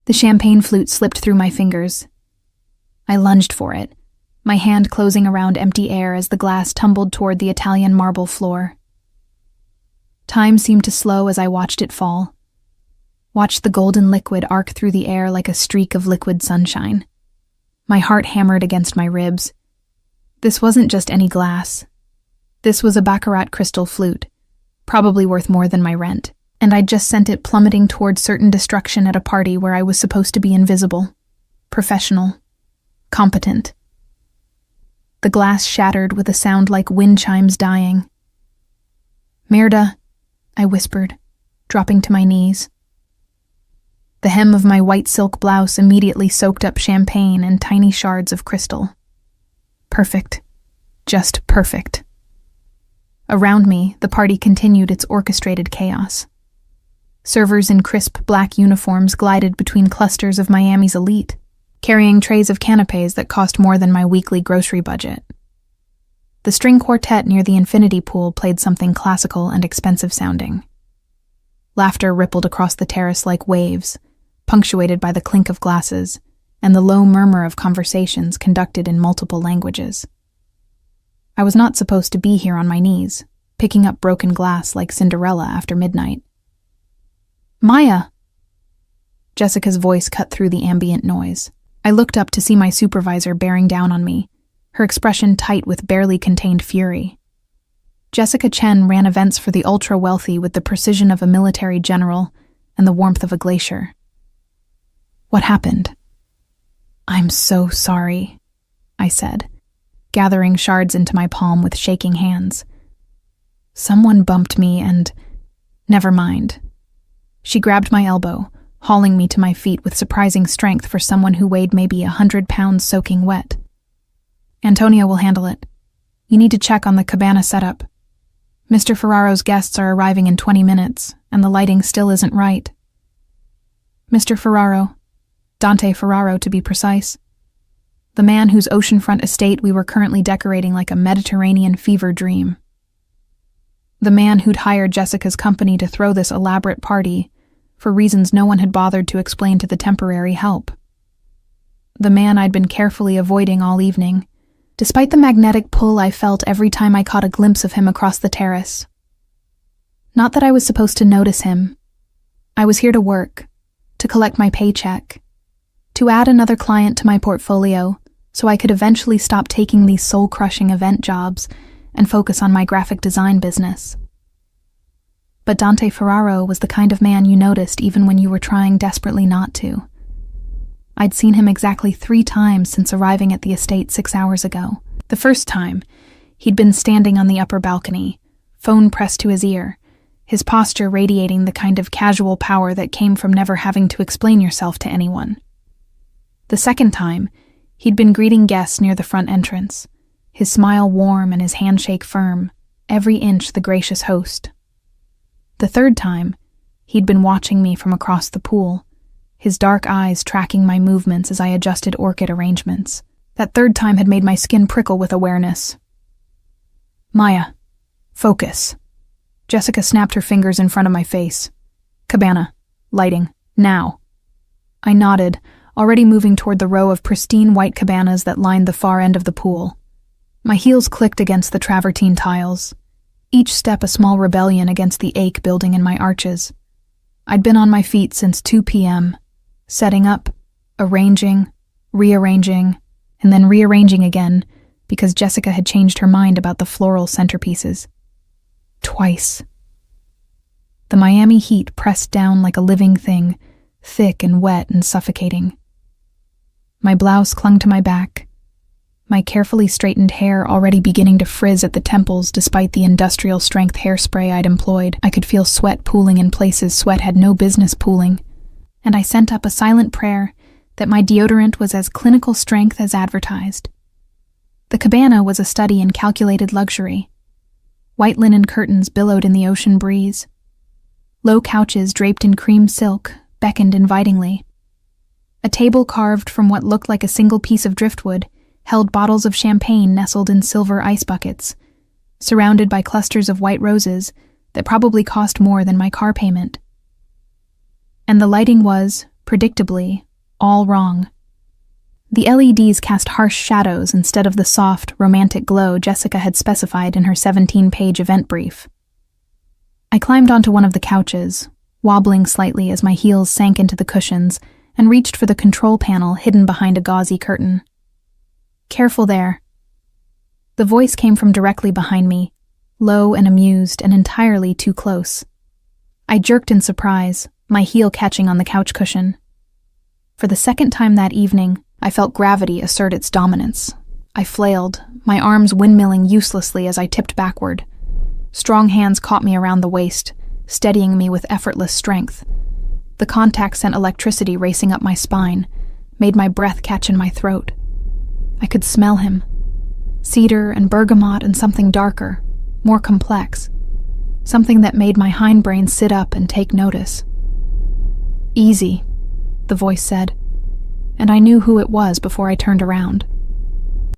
The champagne flute slipped through my fingers. I lunged for it, my hand closing around empty air as the glass tumbled toward the Italian marble floor. Time seemed to slow as I watched it fall, watched the golden liquid arc through the air like a streak of liquid sunshine. My heart hammered against my ribs. This wasn't just any glass. This was a baccarat crystal flute, probably worth more than my rent, and I'd just sent it plummeting toward certain destruction at a party where I was supposed to be invisible, professional, competent. The glass shattered with a sound like wind chimes dying. "Merda," I whispered, dropping to my knees. The hem of my white silk blouse immediately soaked up champagne and tiny shards of crystal. Perfect. Just perfect. Around me, the party continued its orchestrated chaos. Servers in crisp black uniforms glided between clusters of Miami's elite, carrying trays of canapés that cost more than my weekly grocery budget. The string quartet near the infinity pool played something classical and expensive sounding. Laughter rippled across the terrace like waves, punctuated by the clink of glasses and the low murmur of conversations conducted in multiple languages. I was not supposed to be here on my knees, picking up broken glass like Cinderella after midnight. "Maya!" Jessica's voice cut through the ambient noise. I looked up to see my supervisor bearing down on me, her expression tight with barely contained fury. Jessica Chen ran events for the ultra-wealthy with the precision of a military general and the warmth of a glacier. "What happened?" "I'm so sorry," I said, gathering shards into my palm with shaking hands. "Someone bumped me and... Never mind." She grabbed my elbow, hauling me to my feet with surprising strength for someone who weighed maybe 100 pounds soaking wet. "Antonia will handle it. You need to check on the cabana setup. Mr. Ferraro's guests are arriving in 20 minutes, and the lighting still isn't right." Mr. Ferraro, Dante Ferraro to be precise. The man whose oceanfront estate we were currently decorating like a Mediterranean fever dream. The man who'd hired Jessica's company to throw this elaborate party for reasons no one had bothered to explain to the temporary help. The man I'd been carefully avoiding all evening, despite the magnetic pull I felt every time I caught a glimpse of him across the terrace. Not that I was supposed to notice him. I was here to work, to collect my paycheck, to add another client to my portfolio so I could eventually stop taking these soul-crushing event jobs and focus on my graphic design business. But Dante Ferraro was the kind of man you noticed even when you were trying desperately not to. I'd seen him exactly 3 times since arriving at the estate 6 hours ago. The first time, he'd been standing on the upper balcony, phone pressed to his ear, his posture radiating the kind of casual power that came from never having to explain yourself to anyone. The second time, he'd been greeting guests near the front entrance, his smile warm and his handshake firm, every inch the gracious host. The third time, he'd been watching me from across the pool, his dark eyes tracking my movements as I adjusted orchid arrangements. That third time had made my skin prickle with awareness. "Maya, focus." Jessica snapped her fingers in front of my face. "Cabana, lighting, now." I nodded, already moving toward the row of pristine white cabanas that lined the far end of the pool. My heels clicked against the travertine tiles, each step a small rebellion against the ache building in my arches. I'd been on my feet since 2 p.m., setting up, arranging, rearranging, and then rearranging again because Jessica had changed her mind about the floral centerpieces. Twice. The Miami heat pressed down like a living thing, thick and wet and suffocating. My blouse clung to my back, my carefully straightened hair already beginning to frizz at the temples despite the industrial-strength hairspray I'd employed. I could feel sweat pooling in places sweat had no business pooling, and I sent up a silent prayer that my deodorant was as clinical strength as advertised. The cabana was a study in calculated luxury. White linen curtains billowed in the ocean breeze. Low couches draped in cream silk beckoned invitingly. A table carved from what looked like a single piece of driftwood held bottles of champagne nestled in silver ice buckets, surrounded by clusters of white roses that probably cost more than my car payment. And the lighting was, Predictably, all wrong. The LEDs cast harsh shadows instead of the soft, romantic glow Jessica had specified in her 17-page event brief. I climbed onto one of the couches, wobbling slightly as my heels sank into the cushions, and reached for the control panel hidden behind a gauzy curtain. "Careful there." The voice came from directly behind me, low and amused and entirely too close. I jerked in surprise, my heel catching on the couch cushion. For the second time that evening, I felt gravity assert its dominance. I flailed, my arms windmilling uselessly as I tipped backward. Strong hands caught me around the waist, steadying me with effortless strength. The contact sent electricity racing up my spine, made my breath catch in my throat. I could smell him. Cedar and bergamot and something darker, more complex. Something that made my hindbrain sit up and take notice. "Easy," the voice said, and I knew who it was before I turned around.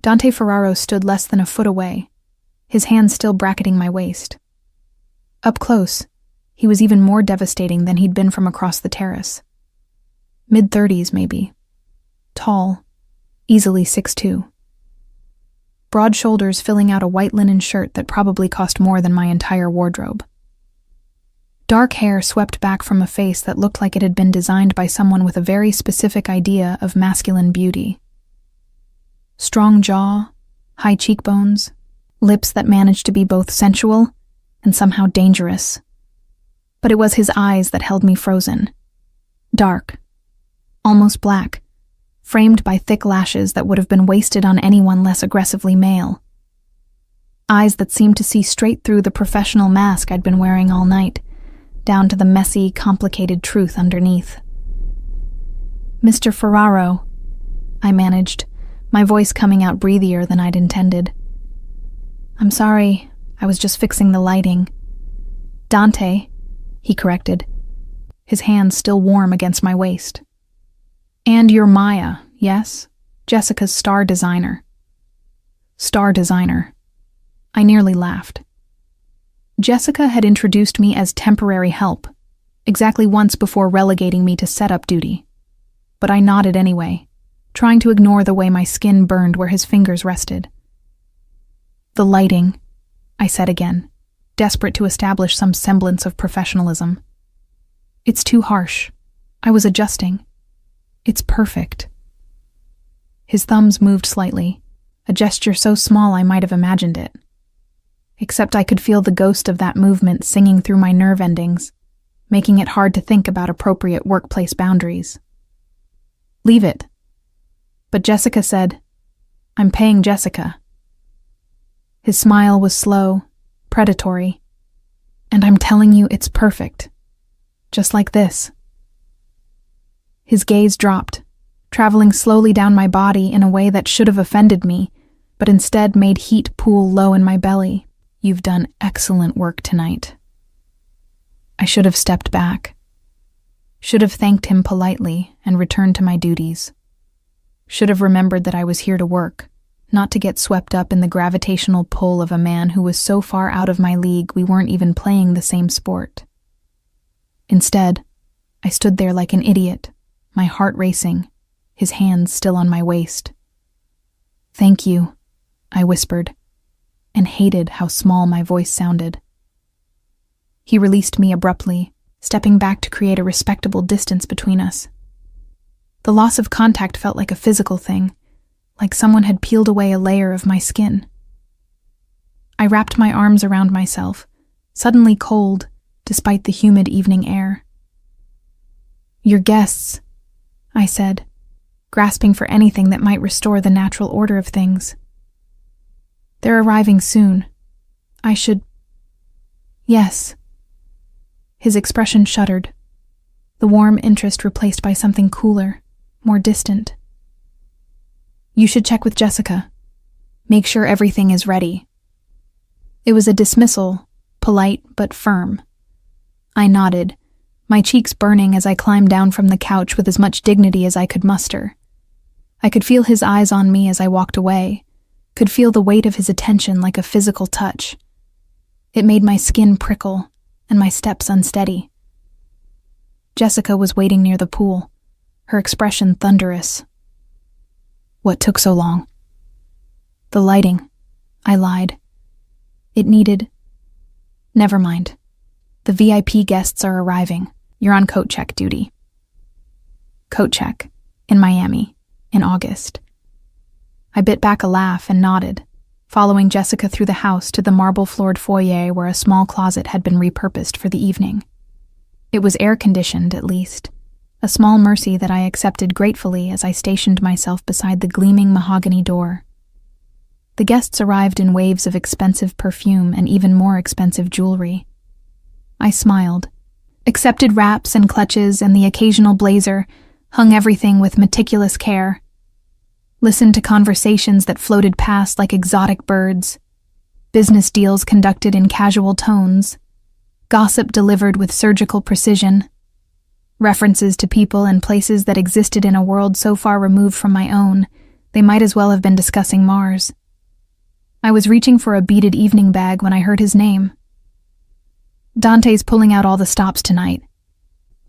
Dante Ferraro stood less than a foot away, his hands still bracketing my waist. Up close, he was even more devastating than he'd been from across the terrace. Mid-30s, maybe. Tall, easily 6'2". Broad shoulders filling out a white linen shirt that probably cost more than my entire wardrobe. Dark hair swept back from a face that looked like it had been designed by someone with a very specific idea of masculine beauty. Strong jaw, high cheekbones, lips that managed to be both sensual and somehow dangerous. But it was his eyes that held me frozen. Dark, almost black, framed by thick lashes that would have been wasted on anyone less aggressively male. Eyes that seemed to see straight through the professional mask I'd been wearing all night, down to the messy, complicated truth underneath. "Mr. Ferraro," I managed, my voice coming out breathier than I'd intended. "I'm sorry, I was just fixing the lighting." "Dante," he corrected, his hands still warm against my waist. "And you're Maya, yes? Jessica's star designer." Star designer. I nearly laughed. Jessica had introduced me as temporary help, exactly once before relegating me to setup duty. But I nodded anyway, trying to ignore the way my skin burned where his fingers rested. "The lighting," I said again, desperate to establish some semblance of professionalism. "It's too harsh. I was adjusting. It's perfect." His thumbs moved slightly, a gesture so small I might have imagined it. Except I could feel the ghost of that movement singing through my nerve endings, making it hard to think about appropriate workplace boundaries. "Leave it." But Jessica said, "I'm paying Jessica." His smile was slow, predatory. "And I'm telling you it's perfect. Just like this." His gaze dropped, traveling slowly down my body in a way that should have offended me, but instead made heat pool low in my belly. "You've done excellent work tonight." I should have stepped back. Should have thanked him politely and returned to my duties. Should have remembered that I was here to work, not to get swept up in the gravitational pull of a man who was so far out of my league we weren't even playing the same sport. Instead, I stood there like an idiot, my heart racing, his hands still on my waist. "Thank you," I whispered, and hated how small my voice sounded. He released me abruptly, stepping back to create a respectable distance between us. The loss of contact felt like a physical thing, like someone had peeled away a layer of my skin. I wrapped my arms around myself, suddenly cold, despite the humid evening air. "Your guests," I said, grasping for anything that might restore the natural order of things. "They're arriving soon. I should—" "Yes." His expression shuddered, the warm interest replaced by something cooler, more distant. "You should check with Jessica. Make sure everything is ready." It was a dismissal, polite but firm. I nodded, my cheeks burning as I climbed down from the couch with as much dignity as I could muster. I could feel his eyes on me as I walked away, could feel the weight of his attention like a physical touch. It made my skin prickle and my steps unsteady. Jessica was waiting near the pool, her expression thunderous. "What took so long?" "The lighting," I lied. "It needed—" "Never mind. The VIP guests are arriving. You're on coat check duty." Coat check. In Miami. In August. I bit back a laugh and nodded, following Jessica through the house to the marble-floored foyer where a small closet had been repurposed for the evening. It was air-conditioned, at least, a small mercy that I accepted gratefully as I stationed myself beside the gleaming mahogany door. The guests arrived in waves of expensive perfume and even more expensive jewelry. I smiled, accepted wraps and clutches and the occasional blazer, hung everything with meticulous care, listened to conversations that floated past like exotic birds, business deals conducted in casual tones, gossip delivered with surgical precision, references to people and places that existed in a world so far removed from my own, they might as well have been discussing Mars. I was reaching for a beaded evening bag when I heard his name. "Dante's pulling out all the stops tonight."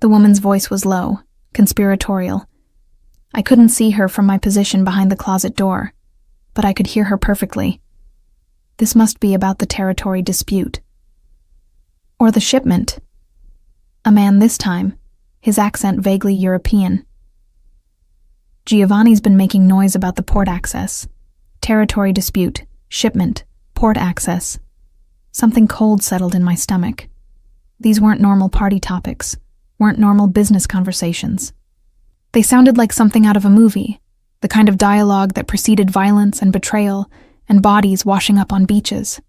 The woman's voice was low, conspiratorial. I couldn't see her from my position behind the closet door, but I could hear her perfectly. This must be about the territory dispute. Or the shipment. A man this time, his accent vaguely European. "Giovanni's been making noise about the port access. Territory dispute, shipment, port access." Something cold settled in my stomach. These weren't normal party topics, weren't normal business conversations. They sounded like something out of a movie, the kind of dialogue that preceded violence and betrayal and bodies washing up on beaches.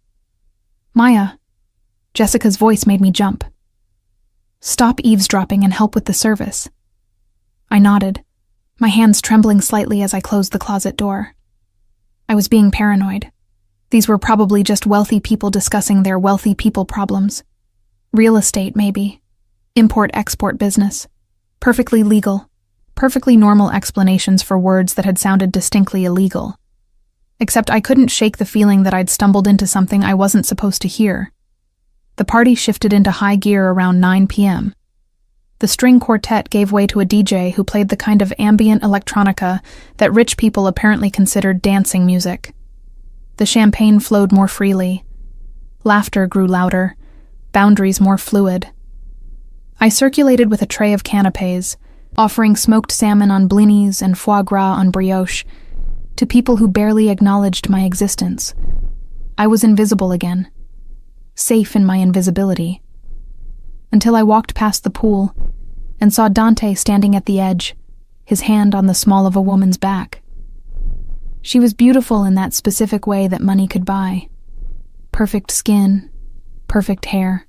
"Maya." Jessica's voice made me jump. "Stop eavesdropping and help with the service." I nodded, my hands trembling slightly as I closed the closet door. I was being paranoid. These were probably just wealthy people discussing their wealthy people problems. Real estate, maybe. Import-export business. Perfectly legal. Perfectly normal explanations for words that had sounded distinctly illegal. Except I couldn't shake the feeling that I'd stumbled into something I wasn't supposed to hear. The party shifted into high gear around 9 p.m. The string quartet gave way to a DJ who played the kind of ambient electronica that rich people apparently considered dancing music. The champagne flowed more freely. Laughter grew louder, boundaries more fluid. I circulated with a tray of canapes, offering smoked salmon on blinis and foie gras on brioche, to people who barely acknowledged my existence. I was invisible again, safe in my invisibility, until I walked past the pool and saw Dante standing at the edge, his hand on the small of a woman's back. She was beautiful in that specific way that money could buy. Perfect skin, perfect hair,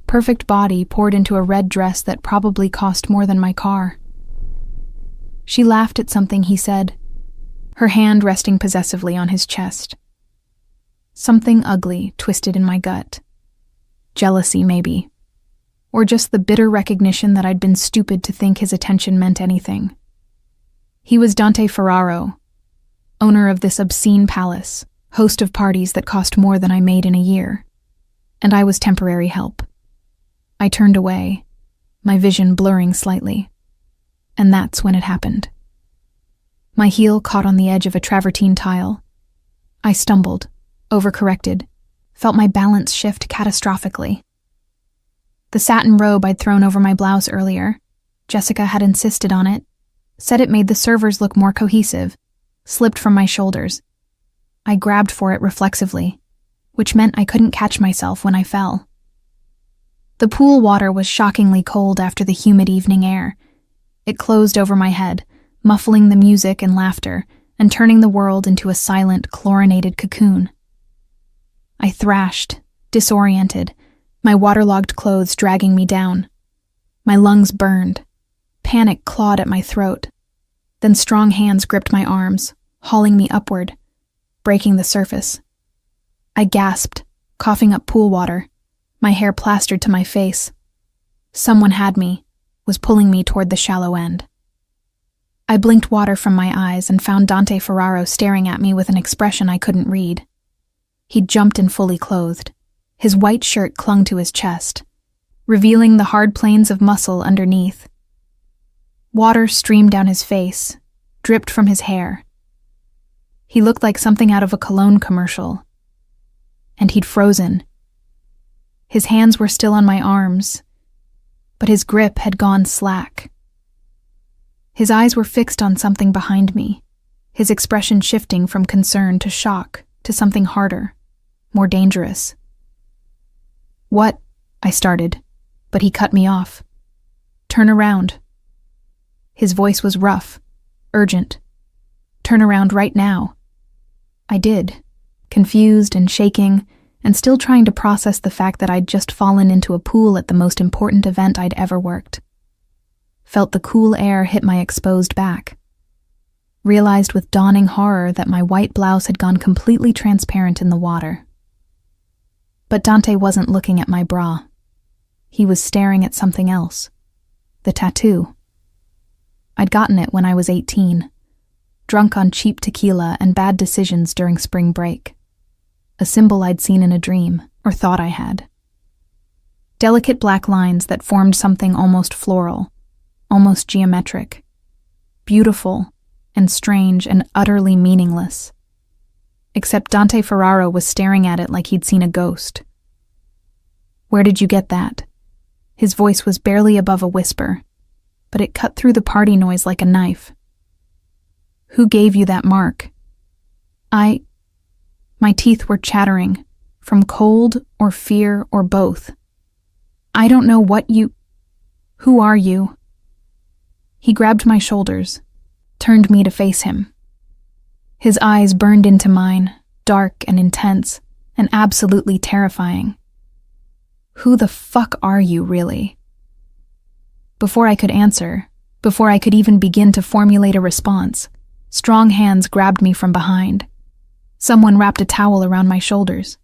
perfect body poured into a red dress that probably cost more than my car. She laughed at something he said, her hand resting possessively on his chest. Something ugly twisted in my gut. Jealousy, maybe. Or just the bitter recognition that I'd been stupid to think his attention meant anything. He was Dante Ferraro, owner of this obscene palace, host of parties that cost more than I made in a year. And I was temporary help. I turned away, my vision blurring slightly. And that's when it happened. My heel caught on the edge of a travertine tile. I stumbled, overcorrected, felt my balance shift catastrophically. The satin robe I'd thrown over my blouse earlier, Jessica had insisted on it, said it made the servers look more cohesive, slipped from my shoulders. I grabbed for it reflexively, which meant I couldn't catch myself when I fell. The pool water was shockingly cold after the humid evening air. It closed over my head, muffling the music and laughter, and turning the world into a silent, chlorinated cocoon. I thrashed, disoriented, my waterlogged clothes dragging me down. My lungs burned. Panic clawed at my throat. Then strong hands gripped my arms, hauling me upward, breaking the surface. I gasped, coughing up pool water, my hair plastered to my face. Someone had me, was pulling me toward the shallow end. I blinked water from my eyes and found Dante Ferraro staring at me with an expression I couldn't read. He'd jumped in fully clothed. His white shirt clung to his chest, revealing the hard planes of muscle underneath. Water streamed down his face, dripped from his hair. He looked like something out of a cologne commercial. And he'd frozen. His hands were still on my arms, but his grip had gone slack. His eyes were fixed on something behind me, his expression shifting from concern to shock to something harder, more dangerous. "What?" I started, but he cut me off. "Turn around." His voice was rough, urgent. "Turn around right now." I did, confused and shaking, and still trying to process the fact that I'd just fallen into a pool at the most important event I'd ever worked. Felt the cool air hit my exposed back. Realized with dawning horror that my white blouse had gone completely transparent in the water. But Dante wasn't looking at my bra. He was staring at something else. The tattoo. I'd gotten it when I was 18, drunk on cheap tequila and bad decisions during spring break. A symbol I'd seen in a dream, or thought I had. Delicate black lines that formed something almost floral, almost geometric. Beautiful and strange and utterly meaningless. Except Dante Ferraro was staring at it like he'd seen a ghost. "Where did you get that?" His voice was barely above a whisper, but it cut through the party noise like a knife. "Who gave you that mark?" My teeth were chattering, from cold or fear or both. "I don't know what you... Who are you?" He grabbed my shoulders, turned me to face him. His eyes burned into mine, dark and intense, and absolutely terrifying. "Who the fuck are you, really?" Before I could answer, before I could even begin to formulate a response, strong hands grabbed me from behind. Someone wrapped a towel around my shoulders.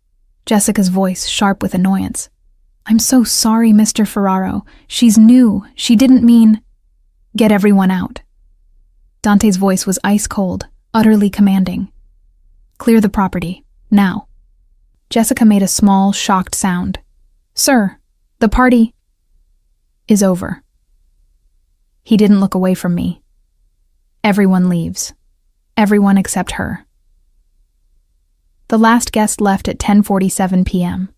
Jessica's voice sharp with annoyance. "I'm so sorry, Mr. Ferraro. She's new. She didn't mean..." "Get everyone out." Dante's voice was ice cold, utterly commanding. "Clear the property, now." Jessica made a small, shocked sound. "Sir, the party is over." He didn't look away from me. "Everyone leaves. Everyone except her." The last guest left at 10:47 p.m.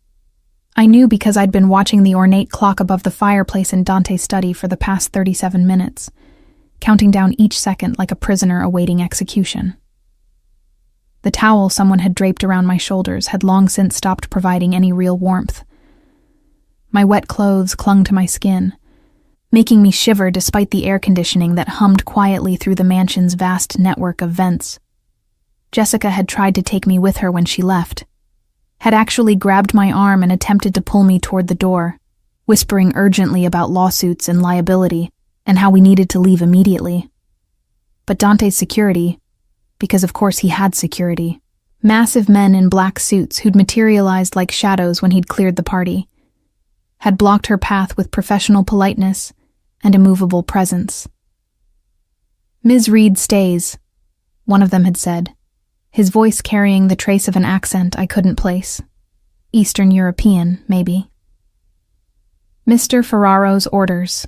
I knew because I'd been watching the ornate clock above the fireplace in Dante's study for the past 37 minutes, counting down each second like a prisoner awaiting execution. The towel someone had draped around my shoulders had long since stopped providing any real warmth. My wet clothes clung to my skin, making me shiver despite the air conditioning that hummed quietly through the mansion's vast network of vents. Jessica had tried to take me with her when she left, had actually grabbed my arm and attempted to pull me toward the door, whispering urgently about lawsuits and liability and how we needed to leave immediately. But Dante's security, because of course he had security, massive men in black suits who'd materialized like shadows when he'd cleared the party, had blocked her path with professional politeness and immovable presence. "Ms. Reed stays," one of them had said, his voice carrying the trace of an accent I couldn't place. Eastern European, maybe. "Mr. Ferraro's orders."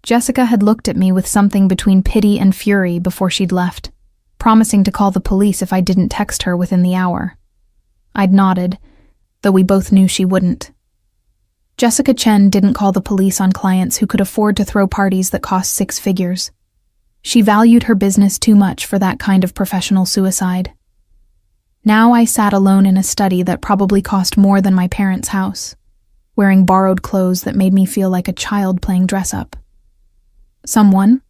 Jessica had looked at me with something between pity and fury before she'd left, promising to call the police if I didn't text her within the hour. I'd nodded, though we both knew she wouldn't. Jessica Chen didn't call the police on clients who could afford to throw parties that cost 6 figures. She valued her business too much for that kind of professional suicide. Now I sat alone in a study that probably cost more than my parents' house, wearing borrowed clothes that made me feel like a child playing dress-up. Someone,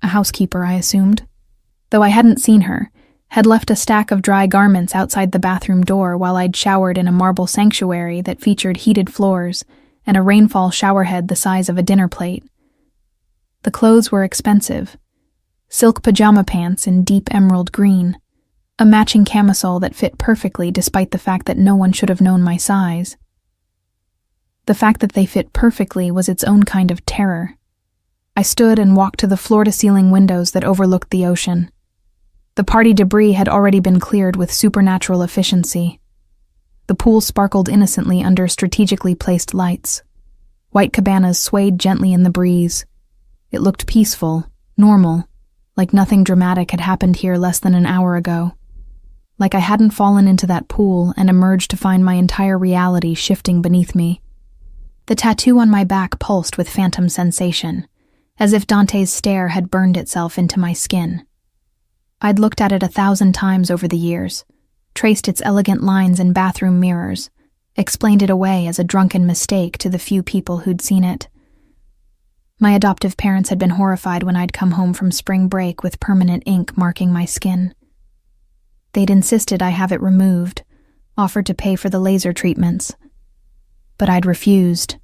a housekeeper I assumed, though I hadn't seen her, had left a stack of dry garments outside the bathroom door while I'd showered in a marble sanctuary that featured heated floors and a rainfall showerhead the size of a dinner plate. The clothes were expensive. Silk pajama pants in deep emerald green, a matching camisole that fit perfectly despite the fact that no one should have known my size. The fact that they fit perfectly was its own kind of terror. I stood and walked to the floor-to-ceiling windows that overlooked the ocean. The party debris had already been cleared with supernatural efficiency. The pool sparkled innocently under strategically placed lights. White cabanas swayed gently in the breeze. It looked peaceful, normal, like nothing dramatic had happened here less than an hour ago. Like I hadn't fallen into that pool and emerged to find my entire reality shifting beneath me. The tattoo on my back pulsed with phantom sensation, as if Dante's stare had burned itself into my skin. I'd looked at it 1,000 times over the years, traced its elegant lines in bathroom mirrors, explained it away as a drunken mistake to the few people who'd seen it. My adoptive parents had been horrified when I'd come home from spring break with permanent ink marking my skin. They'd insisted I have it removed, offered to pay for the laser treatments. But I'd refused.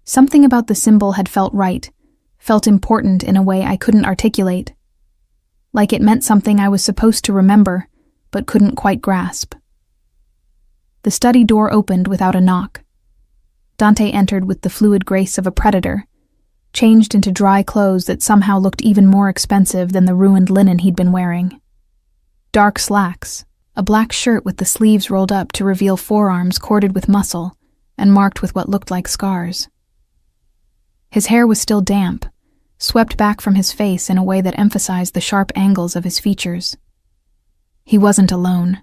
Something about the symbol had felt right, felt important in a way I couldn't articulate. Like it meant something I was supposed to remember, but couldn't quite grasp. The study door opened without a knock. Dante entered with the fluid grace of a predator, changed into dry clothes that somehow looked even more expensive than the ruined linen he'd been wearing. Dark slacks, a black shirt with the sleeves rolled up to reveal forearms corded with muscle and marked with what looked like scars. His hair was still damp, swept back from his face in a way that emphasized the sharp angles of his features. He wasn't alone.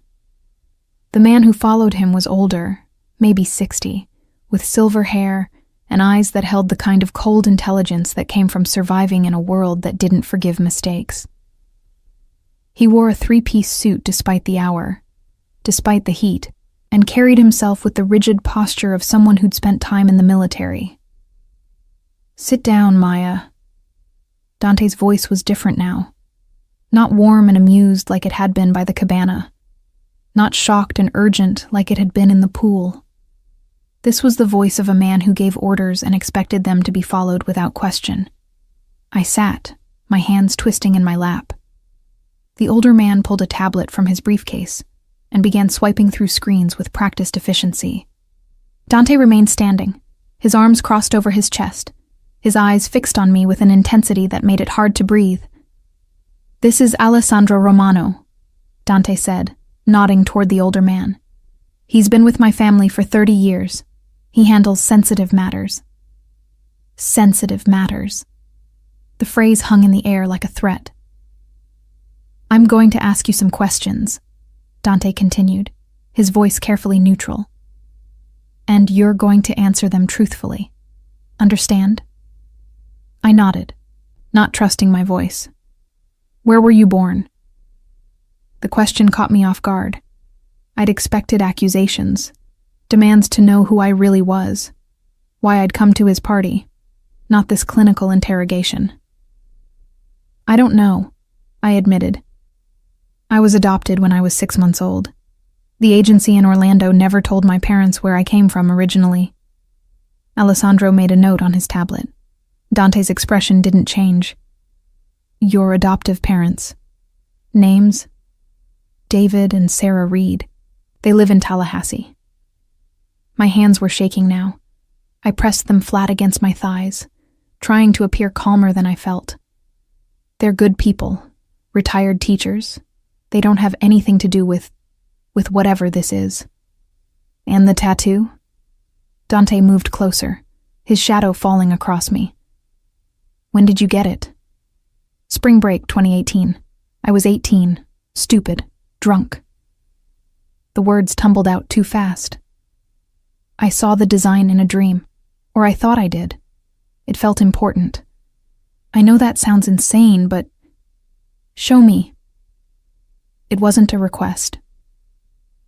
The man who followed him was older, maybe 60, with silver hair and eyes that held the kind of cold intelligence that came from surviving in a world that didn't forgive mistakes. He wore a 3-piece suit despite the hour, despite the heat, and carried himself with the rigid posture of someone who'd spent time in the military. "Sit down, Maya." Dante's voice was different now. Not warm and amused like it had been by the cabana. Not shocked and urgent like it had been in the pool. This was the voice of a man who gave orders and expected them to be followed without question. I sat, my hands twisting in my lap. The older man pulled a tablet from his briefcase and began swiping through screens with practiced efficiency. Dante remained standing, his arms crossed over his chest, his eyes fixed on me with an intensity that made it hard to breathe. "This is Alessandro Romano," Dante said, nodding toward the older man. "He's been with my family for 30 years. He handles sensitive matters." Sensitive matters. The phrase hung in the air like a threat. "I'm going to ask you some questions," Dante continued, his voice carefully neutral. "And you're going to answer them truthfully. Understand?" I nodded, not trusting my voice. "Where were you born?" The question caught me off guard. I'd expected accusations, demands to know who I really was, why I'd come to his party, not this clinical interrogation. "I don't know," I admitted. "I was adopted when I was 6 months old. The agency in Orlando never told my parents where I came from originally." Alessandro made a note on his tablet. Dante's expression didn't change. "Your adoptive parents. Names? David and Sarah Reed. They live in Tallahassee." My hands were shaking now. I pressed them flat against my thighs, trying to appear calmer than I felt. "They're good people, retired teachers. They don't have anything to do with whatever this is." "And the tattoo?" Dante moved closer, his shadow falling across me. "When did you get it?" "Spring break 2018. I was 18, stupid, drunk." The words tumbled out too fast. "I saw the design in a dream, or I thought I did. It felt important. I know that sounds insane, but show me." It wasn't a request.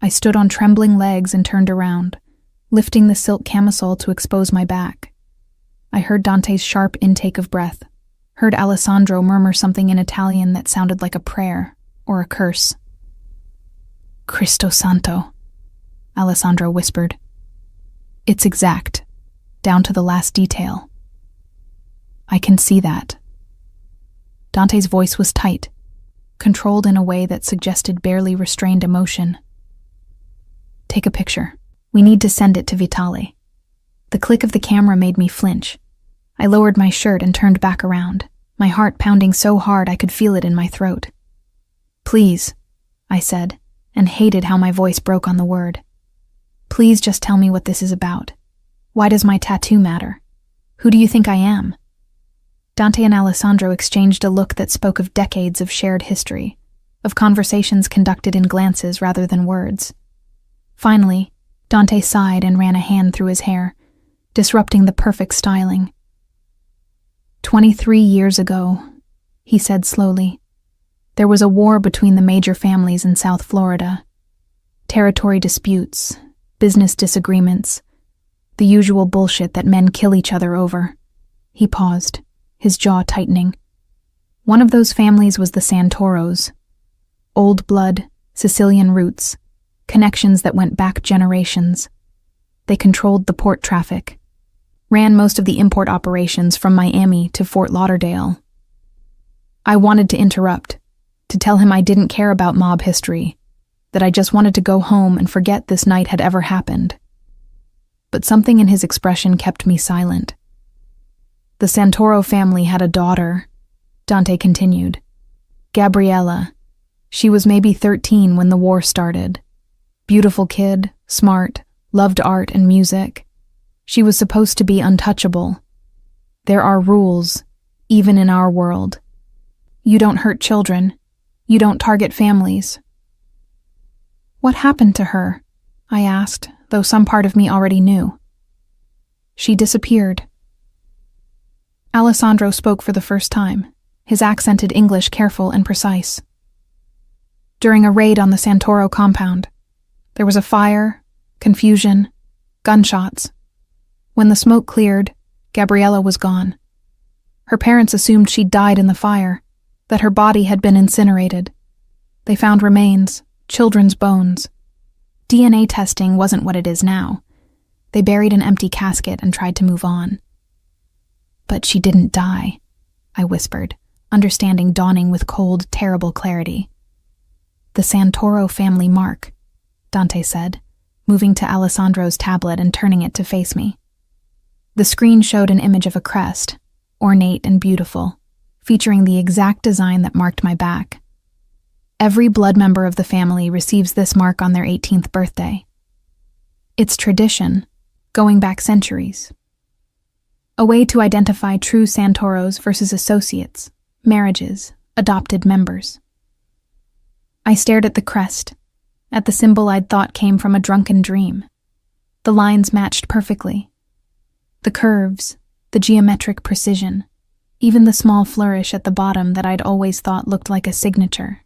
I stood on trembling legs and turned around, lifting the silk camisole to expose my back. I heard Dante's sharp intake of breath, heard Alessandro murmur something in Italian that sounded like a prayer or a curse. "Cristo Santo," Alessandro whispered. "It's exact, down to the last detail." "I can see that." Dante's voice was tight, controlled in a way that suggested barely restrained emotion. "Take a picture. We need to send it to Vitale." The click of the camera made me flinch. I lowered my shirt and turned back around, my heart pounding so hard I could feel it in my throat. "Please," I said, and hated how my voice broke on the word. "Please just tell me what this is about. Why does my tattoo matter? Who do you think I am?" Dante and Alessandro exchanged a look that spoke of decades of shared history, of conversations conducted in glances rather than words. Finally, Dante sighed and ran a hand through his hair, disrupting the perfect styling. 23 years ago, he said slowly, there was a war between the major families in South Florida. Territory disputes, business disagreements, the usual bullshit that men kill each other over. He paused, his jaw tightening. One of those families was the Santoros. Old blood, Sicilian roots, connections that went back generations. They controlled the port traffic, ran most of the import operations from Miami to Fort Lauderdale. I wanted to interrupt, to tell him I didn't care about mob history, that I just wanted to go home and forget this night had ever happened. But something in his expression kept me silent. The Santoro family had a daughter, Dante continued. Gabriella. She was maybe 13 when the war started. Beautiful kid, smart, loved art and music. She was supposed to be untouchable. There are rules, even in our world. You don't hurt children. You don't target families. What happened to her? I asked, though some part of me already knew. She disappeared. Alessandro spoke for the first time, his accented English careful and precise. During a raid on the Santoro compound, there was a fire, confusion, gunshots. When the smoke cleared, Gabriella was gone. Her parents assumed she'd died in the fire, that her body had been incinerated. They found remains, children's bones. DNA testing wasn't what it is now. They buried an empty casket and tried to move on. But she didn't die, I whispered, understanding dawning with cold, terrible clarity. The Santoro family mark, Dante said, moving to Alessandro's tablet and turning it to face me. The screen showed an image of a crest, ornate and beautiful, featuring the exact design that marked my back. Every blood member of the family receives this mark on their 18th birthday. It's tradition, going back centuries. A way to identify true Santoros versus associates, marriages, adopted members. I stared at the crest, at the symbol I'd thought came from a drunken dream. The lines matched perfectly. The curves, the geometric precision, even the small flourish at the bottom that I'd always thought looked like a signature.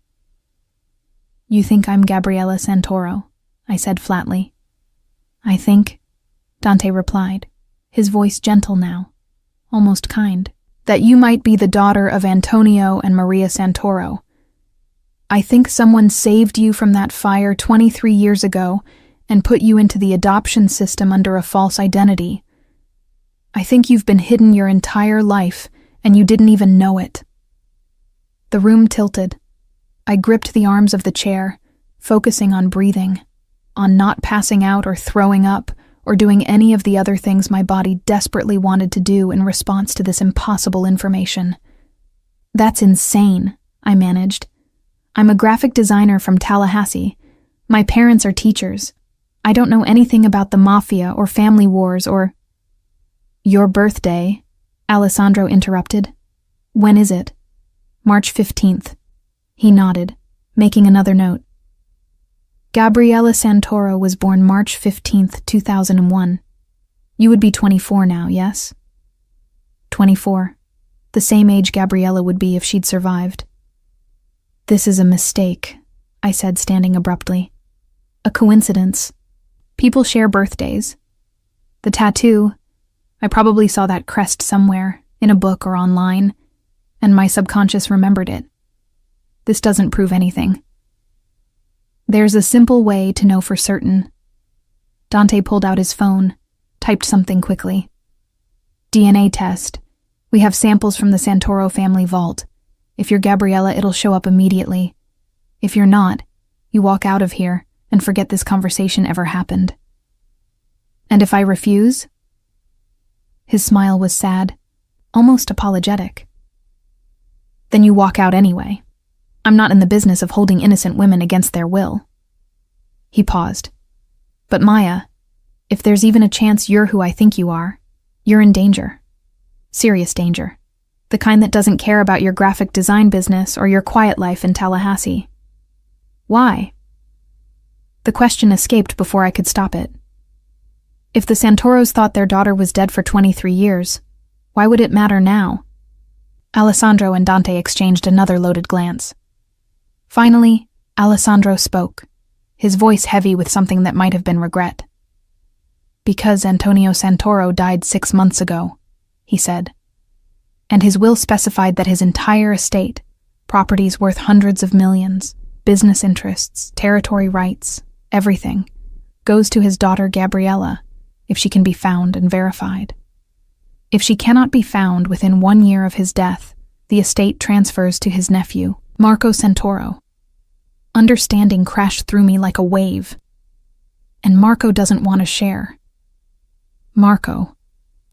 You think I'm Gabriella Santoro? I said flatly. I think, Dante replied, his voice gentle now, almost kind, that you might be the daughter of Antonio and Maria Santoro. I think someone saved you from that fire 23 years ago and put you into the adoption system under a false identity. I think you've been hidden your entire life and you didn't even know it. The room tilted. I gripped the arms of the chair, focusing on breathing, on not passing out or throwing up or doing any of the other things my body desperately wanted to do in response to this impossible information. That's insane, I managed. I'm a graphic designer from Tallahassee. My parents are teachers. I don't know anything about the Mafia or family wars or... Your birthday, Alessandro interrupted. When is it? March 15th. He nodded, making another note. Gabriella Santoro was born March 15th, 2001. You would be 24 now, yes? 24. The same age Gabriella would be if she'd survived. This is a mistake, I said, standing abruptly. A coincidence. People share birthdays. The tattoo, I probably saw that crest somewhere, in a book or online, and my subconscious remembered it. This doesn't prove anything. There's a simple way to know for certain. Dante pulled out his phone, typed something quickly. DNA test. We have samples from the Santoro family vault. If you're Gabriella, it'll show up immediately. If you're not, you walk out of here and forget this conversation ever happened. And if I refuse? His smile was sad, almost apologetic. Then you walk out anyway. I'm not in the business of holding innocent women against their will. He paused. But Maya, if there's even a chance you're who I think you are, you're in danger. Serious danger. The kind that doesn't care about your graphic design business or your quiet life in Tallahassee. Why? The question escaped before I could stop it. If the Santoros thought their daughter was dead for 23 years, why would it matter now? Alessandro and Dante exchanged another loaded glance. Finally, Alessandro spoke, his voice heavy with something that might have been regret. Because Antonio Santoro died 6 months ago, he said. And his will specified that his entire estate, properties worth hundreds of millions, business interests, territory rights, everything, goes to his daughter Gabriella, if she can be found and verified. If she cannot be found within 1 year of his death, the estate transfers to his nephew, Marco Santoro. Understanding crashed through me like a wave. And Marco doesn't want to share. Marco,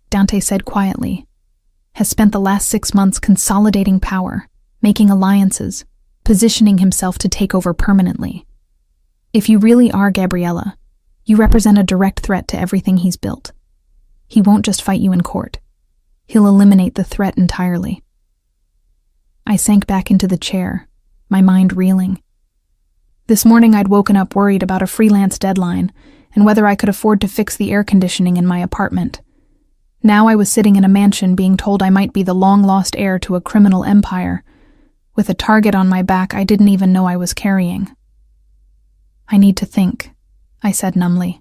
Dante said quietly, has spent the last 6 months consolidating power, making alliances, positioning himself to take over permanently. If you really are Gabriella, you represent a direct threat to everything he's built. He won't just fight you in court. He'll eliminate the threat entirely. I sank back into the chair, my mind reeling. This morning I'd woken up worried about a freelance deadline and whether I could afford to fix the air conditioning in my apartment. Now I was sitting in a mansion being told I might be the long-lost heir to a criminal empire, with a target on my back I didn't even know I was carrying. I need to think, I said numbly.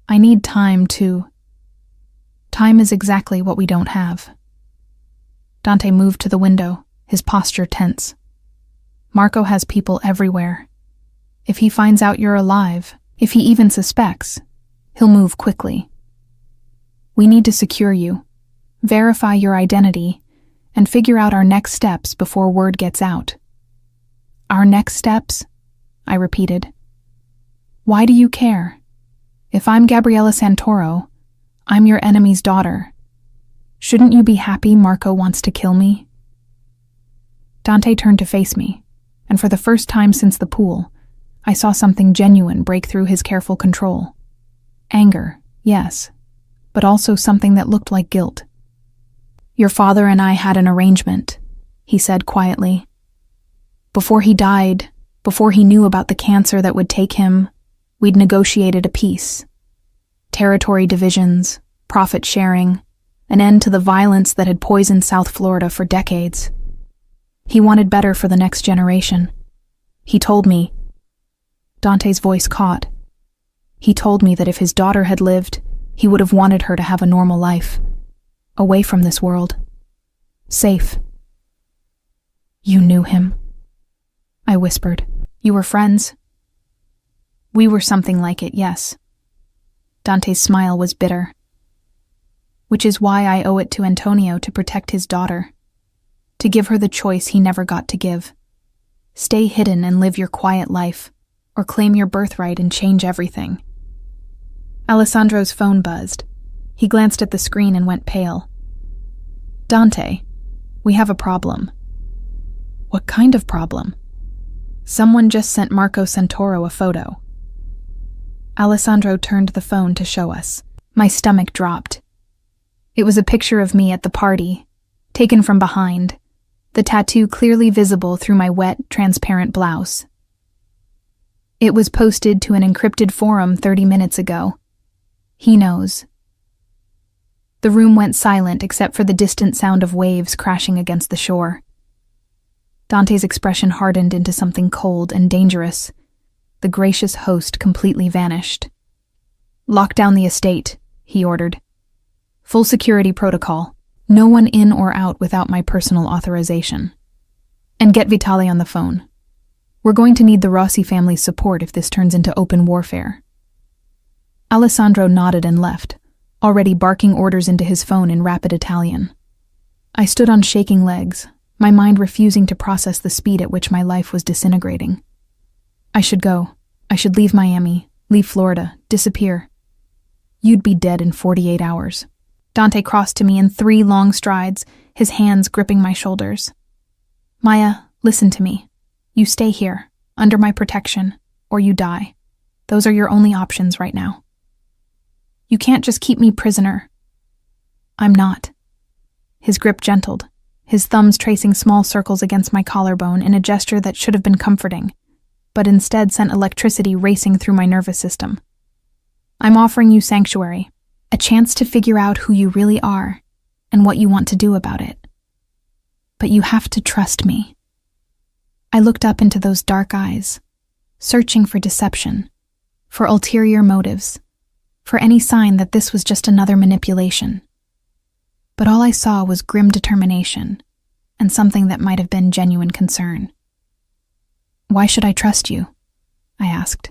I need time to... Time is exactly what we don't have. Dante moved to the window, his posture tense. Marco has people everywhere. If he finds out you're alive, if he even suspects, he'll move quickly. We need to secure you, verify your identity, and figure out our next steps before word gets out. Our next steps? I repeated. Why do you care? If I'm Gabriella Santoro, I'm your enemy's daughter. Shouldn't you be happy Marco wants to kill me? Dante turned to face me, and for the first time since the pool, I saw something genuine break through his careful control. Anger, yes, but also something that looked like guilt. Your father and I had an arrangement, he said quietly. Before he died, before he knew about the cancer that would take him, we'd negotiated a peace. Territory divisions, profit sharing, an end to the violence that had poisoned South Florida for decades. He wanted better for the next generation. He told me, Dante's voice caught. He told me that if his daughter had lived, he would have wanted her to have a normal life. Away from this world. Safe. You knew him, I whispered. You were friends? We were something like it, yes. Dante's smile was bitter. Which is why I owe it to Antonio to protect his daughter. To give her the choice he never got to give. Stay hidden and live your quiet life, or claim your birthright and change everything. Alessandro's phone buzzed. He glanced at the screen and went pale. Dante, we have a problem. What kind of problem? Someone just sent Marco Santoro a photo. Alessandro turned the phone to show us. My stomach dropped. It was a picture of me at the party, taken from behind, the tattoo clearly visible through my wet, transparent blouse. It was posted to an encrypted forum 30 minutes ago. He knows. The room went silent except for the distant sound of waves crashing against the shore. Dante's expression hardened into something cold and dangerous. The gracious host completely vanished. Lock down the estate, he ordered. Full security protocol. No one in or out without my personal authorization. And get Vitali on the phone. We're going to need the Rossi family's support if this turns into open warfare. Alessandro nodded and left, already barking orders into his phone in rapid Italian. I stood on shaking legs, my mind refusing to process the speed at which my life was disintegrating. I should go. I should leave Miami, leave Florida, disappear. You'd be dead in 48 hours. Dante crossed to me in 3 long strides, his hands gripping my shoulders. Maya, listen to me. You stay here, under my protection, or you die. Those are your only options right now. You can't just keep me prisoner. I'm not. His grip gentled, his thumbs tracing small circles against my collarbone in a gesture that should have been comforting, but instead sent electricity racing through my nervous system. I'm offering you sanctuary, a chance to figure out who you really are and what you want to do about it. But you have to trust me. I looked up into those dark eyes, searching for deception, for ulterior motives, for any sign that this was just another manipulation. But all I saw was grim determination and something that might have been genuine concern. Why should I trust you? I asked.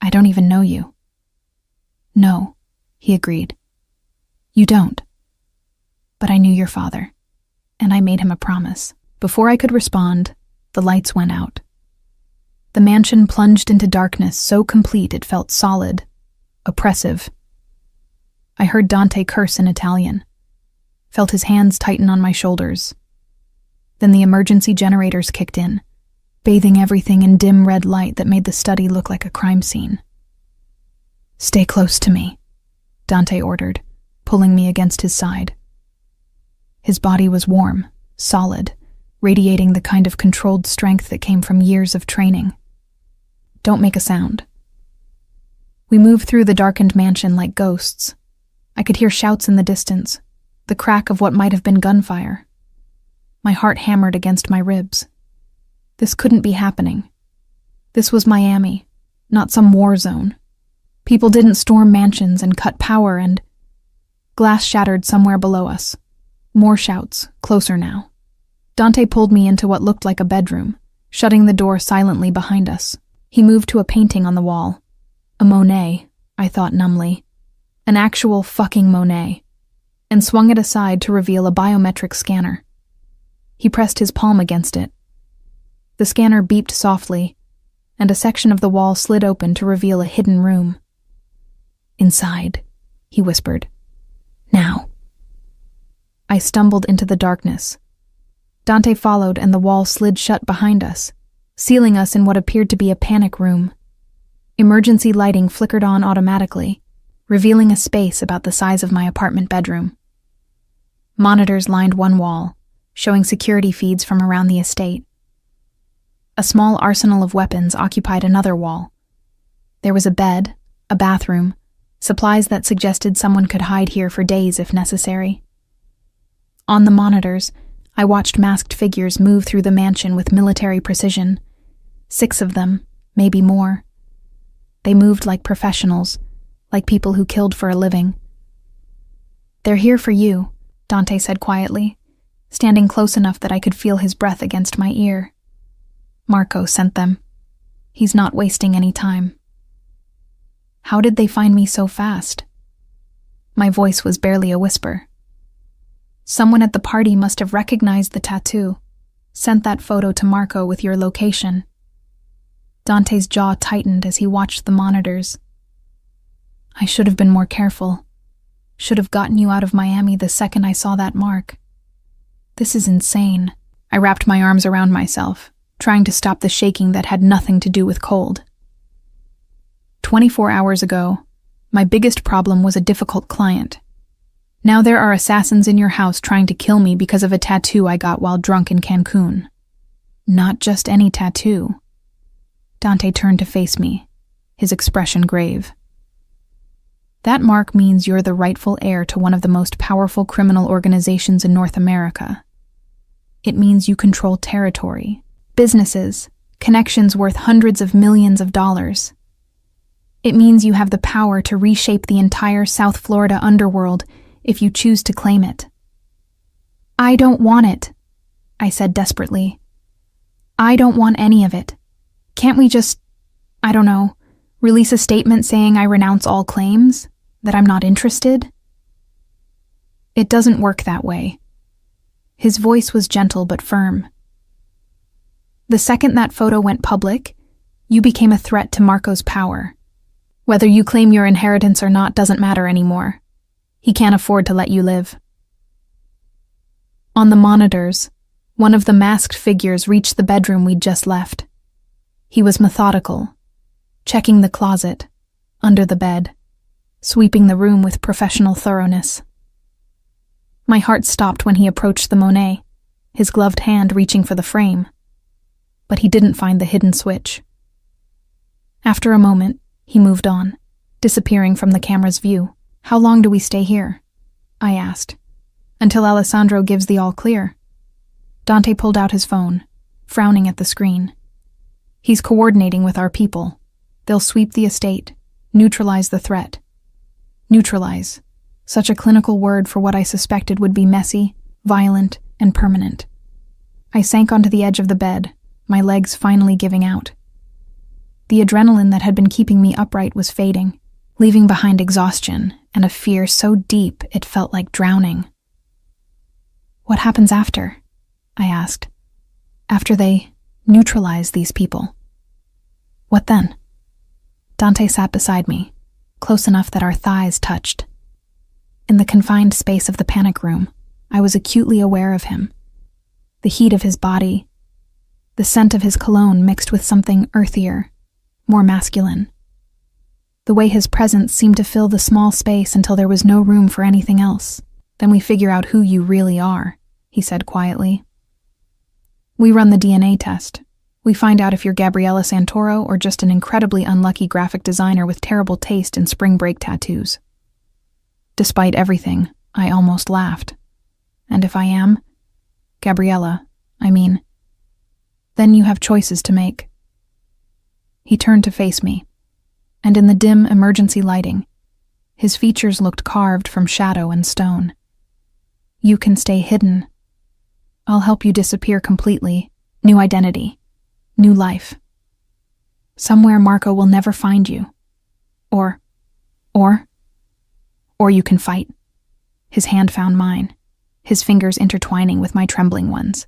I don't even know you. No, he agreed. You don't. But I knew your father, and I made him a promise. Before I could respond, the lights went out. The mansion plunged into darkness so complete it felt solid, oppressive. I heard Dante curse in Italian, felt his hands tighten on my shoulders. Then the emergency generators kicked in, bathing everything in dim red light that made the study look like a crime scene. Stay close to me, Dante ordered, pulling me against his side. His body was warm, solid, radiating the kind of controlled strength that came from years of training. Don't make a sound. We moved through the darkened mansion like ghosts. I could hear shouts in the distance, the crack of what might have been gunfire. My heart hammered against my ribs. This couldn't be happening. This was Miami, not some war zone. People didn't storm mansions and cut power and... Glass shattered somewhere below us. More shouts, closer now. Dante pulled me into what looked like a bedroom, shutting the door silently behind us. He moved to a painting on the wall. A Monet, I thought numbly. An actual fucking Monet. And swung it aside to reveal a biometric scanner. He pressed his palm against it. The scanner beeped softly, and a section of the wall slid open to reveal a hidden room. Inside, he whispered. Now. I stumbled into the darkness. Dante followed and the wall slid shut behind us, sealing us in what appeared to be a panic room. Emergency lighting flickered on automatically, revealing a space about the size of my apartment bedroom. Monitors lined one wall, showing security feeds from around the estate. A small arsenal of weapons occupied another wall. There was a bed, a bathroom, supplies that suggested someone could hide here for days if necessary. On the monitors, I watched masked figures move through the mansion with military precision. 6 of them, maybe more. They moved like professionals, like people who killed for a living. They're here for you, Dante said quietly, standing close enough that I could feel his breath against my ear. Marco sent them. He's not wasting any time. How did they find me so fast? My voice was barely a whisper. Someone at the party must have recognized the tattoo, sent that photo to Marco with your location. Dante's jaw tightened as he watched the monitors. I should have been more careful. Should have gotten you out of Miami the second I saw that mark. This is insane. I wrapped my arms around myself, trying to stop the shaking that had nothing to do with cold. 24 hours ago, my biggest problem was a difficult client. Now there are assassins in your house trying to kill me because of a tattoo I got while drunk in Cancun. Not just any tattoo. Dante turned to face me, his expression grave. That mark means you're the rightful heir to one of the most powerful criminal organizations in North America. It means you control territory, businesses, connections worth hundreds of millions of dollars. It means you have the power to reshape the entire South Florida underworld if you choose to claim it. I don't want it, I said desperately. I don't want any of it. Can't we just, I don't know, release a statement saying I renounce all claims, that I'm not interested? It doesn't work that way. His voice was gentle but firm. The second that photo went public, you became a threat to Marco's power. Whether you claim your inheritance or not doesn't matter anymore. He can't afford to let you live. On the monitors, one of the masked figures reached the bedroom we'd just left. He was methodical, checking the closet, under the bed, sweeping the room with professional thoroughness. My heart stopped when he approached the Monet, his gloved hand reaching for the frame. But he didn't find the hidden switch. After a moment, he moved on, disappearing from the camera's view. "How long do we stay here?" I asked. "Until Alessandro gives the all clear." Dante pulled out his phone, frowning at the screen. "He's coordinating with our people. They'll sweep the estate, neutralize the threat." Neutralize. Such a clinical word for what I suspected would be messy, violent, and permanent. I sank onto the edge of the bed, my legs finally giving out. The adrenaline that had been keeping me upright was fading, leaving behind exhaustion and a fear so deep it felt like drowning. "What happens after?" I asked. "After they neutralize these people? What then?" Dante sat beside me, close enough that our thighs touched. In the confined space of the panic room, I was acutely aware of him. The heat of his body, the scent of his cologne mixed with something earthier, more masculine. The way his presence seemed to fill the small space until there was no room for anything else. "Then we figure out who you really are," he said quietly. "We run the DNA test. We find out if you're Gabriella Santoro or just an incredibly unlucky graphic designer with terrible taste in spring break tattoos." Despite everything, I almost laughed. "And if I am? Gabriella, I mean. Then you have choices to make." He turned to face me, and in the dim emergency lighting, his features looked carved from shadow and stone. "You can stay hidden. I'll help you disappear completely. New identity. New life. Somewhere Marco will never find you. Or you can fight." His hand found mine, his fingers intertwining with my trembling ones.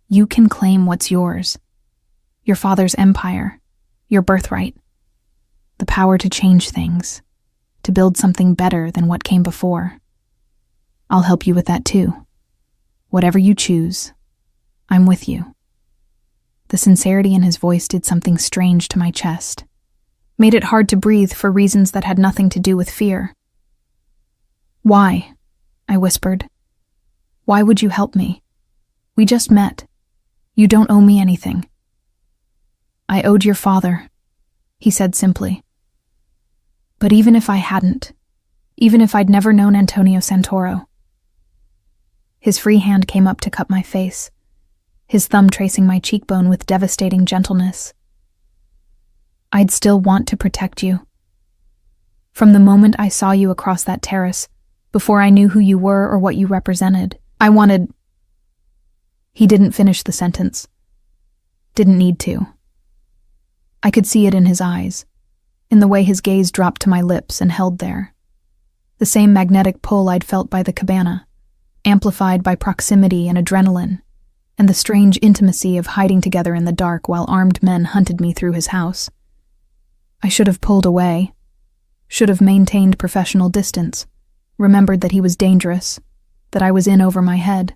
"You can claim what's yours. Your father's empire, your birthright. The power to change things, to build something better than what came before. I'll help you with that too. Whatever you choose, I'm with you." The sincerity in his voice did something strange to my chest, made it hard to breathe for reasons that had nothing to do with fear. "Why?" I whispered. "Why would you help me? We just met. You don't owe me anything." "I owed your father," he said simply. "But even if I hadn't, even if I'd never known Antonio Santoro." His free hand came up to cup my face, his thumb tracing my cheekbone with devastating gentleness. "I'd still want to protect you. From the moment I saw you across that terrace, before I knew who you were or what you represented, I wanted—" He didn't finish the sentence. Didn't need to. I could see it in his eyes, in the way his gaze dropped to my lips and held there. The same magnetic pull I'd felt by the cabana, amplified by proximity and adrenaline, and the strange intimacy of hiding together in the dark while armed men hunted me through his house. I should have pulled away, should have maintained professional distance, remembered that he was dangerous, that I was in over my head,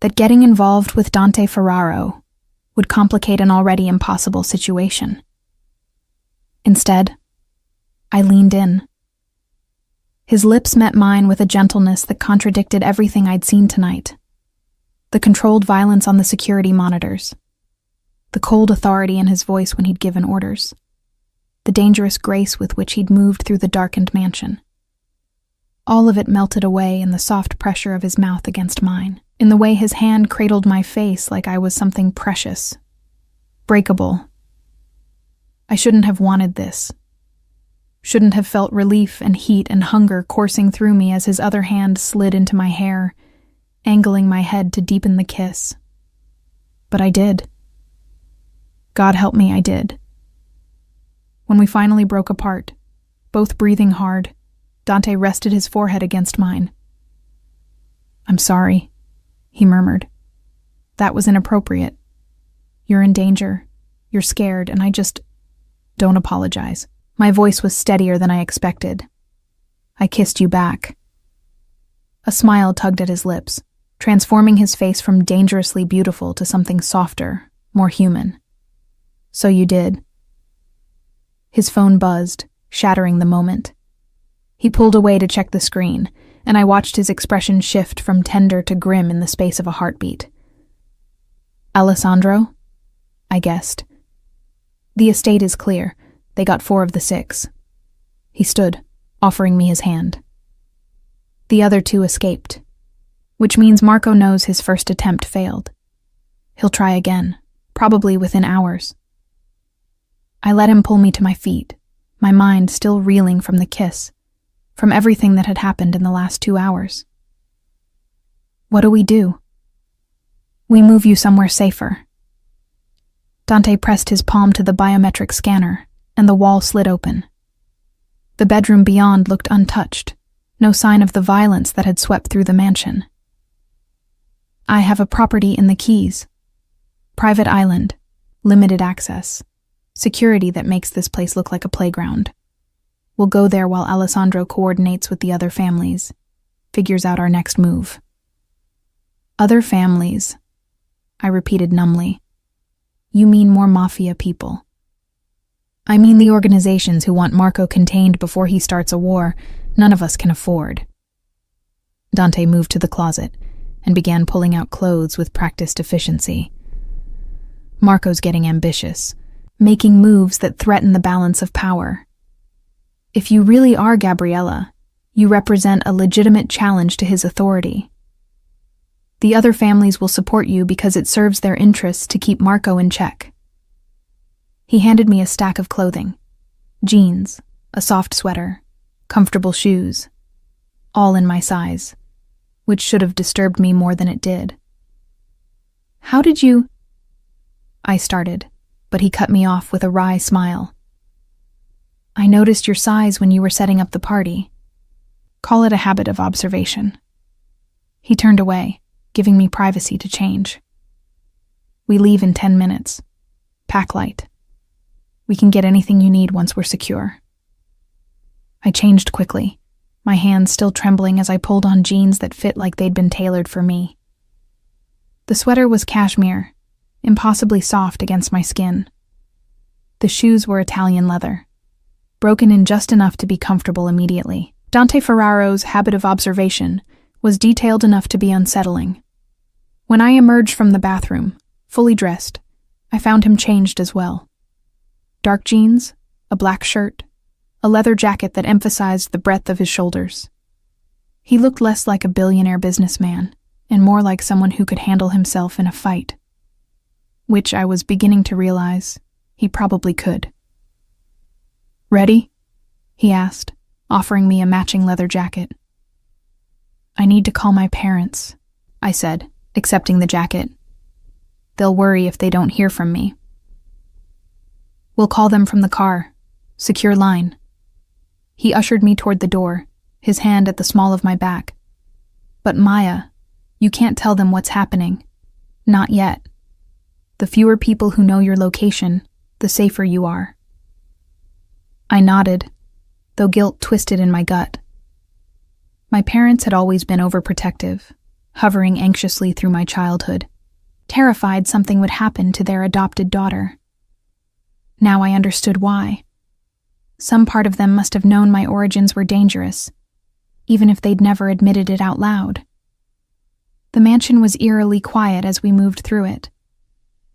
that getting involved with Dante Ferraro would complicate an already impossible situation. Instead, I leaned in. His lips met mine with a gentleness that contradicted everything I'd seen tonight. The controlled violence on the security monitors, the cold authority in his voice when he'd given orders, the dangerous grace with which he'd moved through the darkened mansion. All of it melted away in the soft pressure of his mouth against mine, in the way his hand cradled my face like I was something precious, breakable. I shouldn't have wanted this. Shouldn't have felt relief and heat and hunger coursing through me as his other hand slid into my hair, angling my head to deepen the kiss. But I did. God help me, I did. When we finally broke apart, both breathing hard, Dante rested his forehead against mine. "I'm sorry," he murmured. "That was inappropriate. You're in danger. You're scared, and I just... Don't apologize." My voice was steadier than I expected. "I kissed you back." A smile tugged at his lips, transforming his face from dangerously beautiful to something softer, more human. "So you did." His phone buzzed, shattering the moment. He pulled away to check the screen, and I watched his expression shift from tender to grim in the space of a heartbeat. Alessandro? I guessed. The estate is clear. They got 4 of the 6. He stood, offering me his hand. The other 2 escaped, which means Marco knows his first attempt failed. He'll try again, probably within hours. I let him pull me to my feet, my mind still reeling from the kiss, from everything that had happened in the last 2 hours. What do we do? We move you somewhere safer. Dante pressed his palm to the biometric scanner, and the wall slid open. The bedroom beyond looked untouched, no sign of the violence that had swept through the mansion. I have a property in the Keys. Private island, limited access, security that makes this place look like a playground. We'll go there while Alessandro coordinates with the other families, figures out our next move. Other families, I repeated numbly. You mean more Mafia people. I mean the organizations who want Marco contained before he starts a war none of us can afford. Dante moved to the closet and began pulling out clothes with practiced efficiency. Marco's getting ambitious, making moves that threaten the balance of power. If you really are Gabriella, you represent a legitimate challenge to his authority. The other families will support you because it serves their interests to keep Marco in check. He handed me a stack of clothing, jeans, a soft sweater, comfortable shoes, all in my size, which should have disturbed me more than it did. How did you... I started, but he cut me off with a wry smile. I noticed your size when you were setting up the party. Call it a habit of observation. He turned away, giving me privacy to change. We leave in 10 minutes. Pack light. We can get anything you need once we're secure. I changed quickly, my hands still trembling as I pulled on jeans that fit like they'd been tailored for me. The sweater was cashmere, impossibly soft against my skin. The shoes were Italian leather, broken in just enough to be comfortable immediately. Dante Ferraro's habit of observation was detailed enough to be unsettling. When I emerged from the bathroom, fully dressed, I found him changed as well. Dark jeans, a black shirt, a leather jacket that emphasized the breadth of his shoulders. He looked less like a billionaire businessman and more like someone who could handle himself in a fight, which I was beginning to realize he probably could. Ready? He asked, offering me a matching leather jacket. I need to call my parents, I said, accepting the jacket. They'll worry if they don't hear from me. We'll call them from the car. Secure line. He ushered me toward the door, his hand at the small of my back. But Maya, you can't tell them what's happening. Not yet. The fewer people who know your location, the safer you are. I nodded, though guilt twisted in my gut. My parents had always been overprotective, hovering anxiously through my childhood, terrified something would happen to their adopted daughter. Now I understood why. Some part of them must have known my origins were dangerous, even if they'd never admitted it out loud. The mansion was eerily quiet as we moved through it.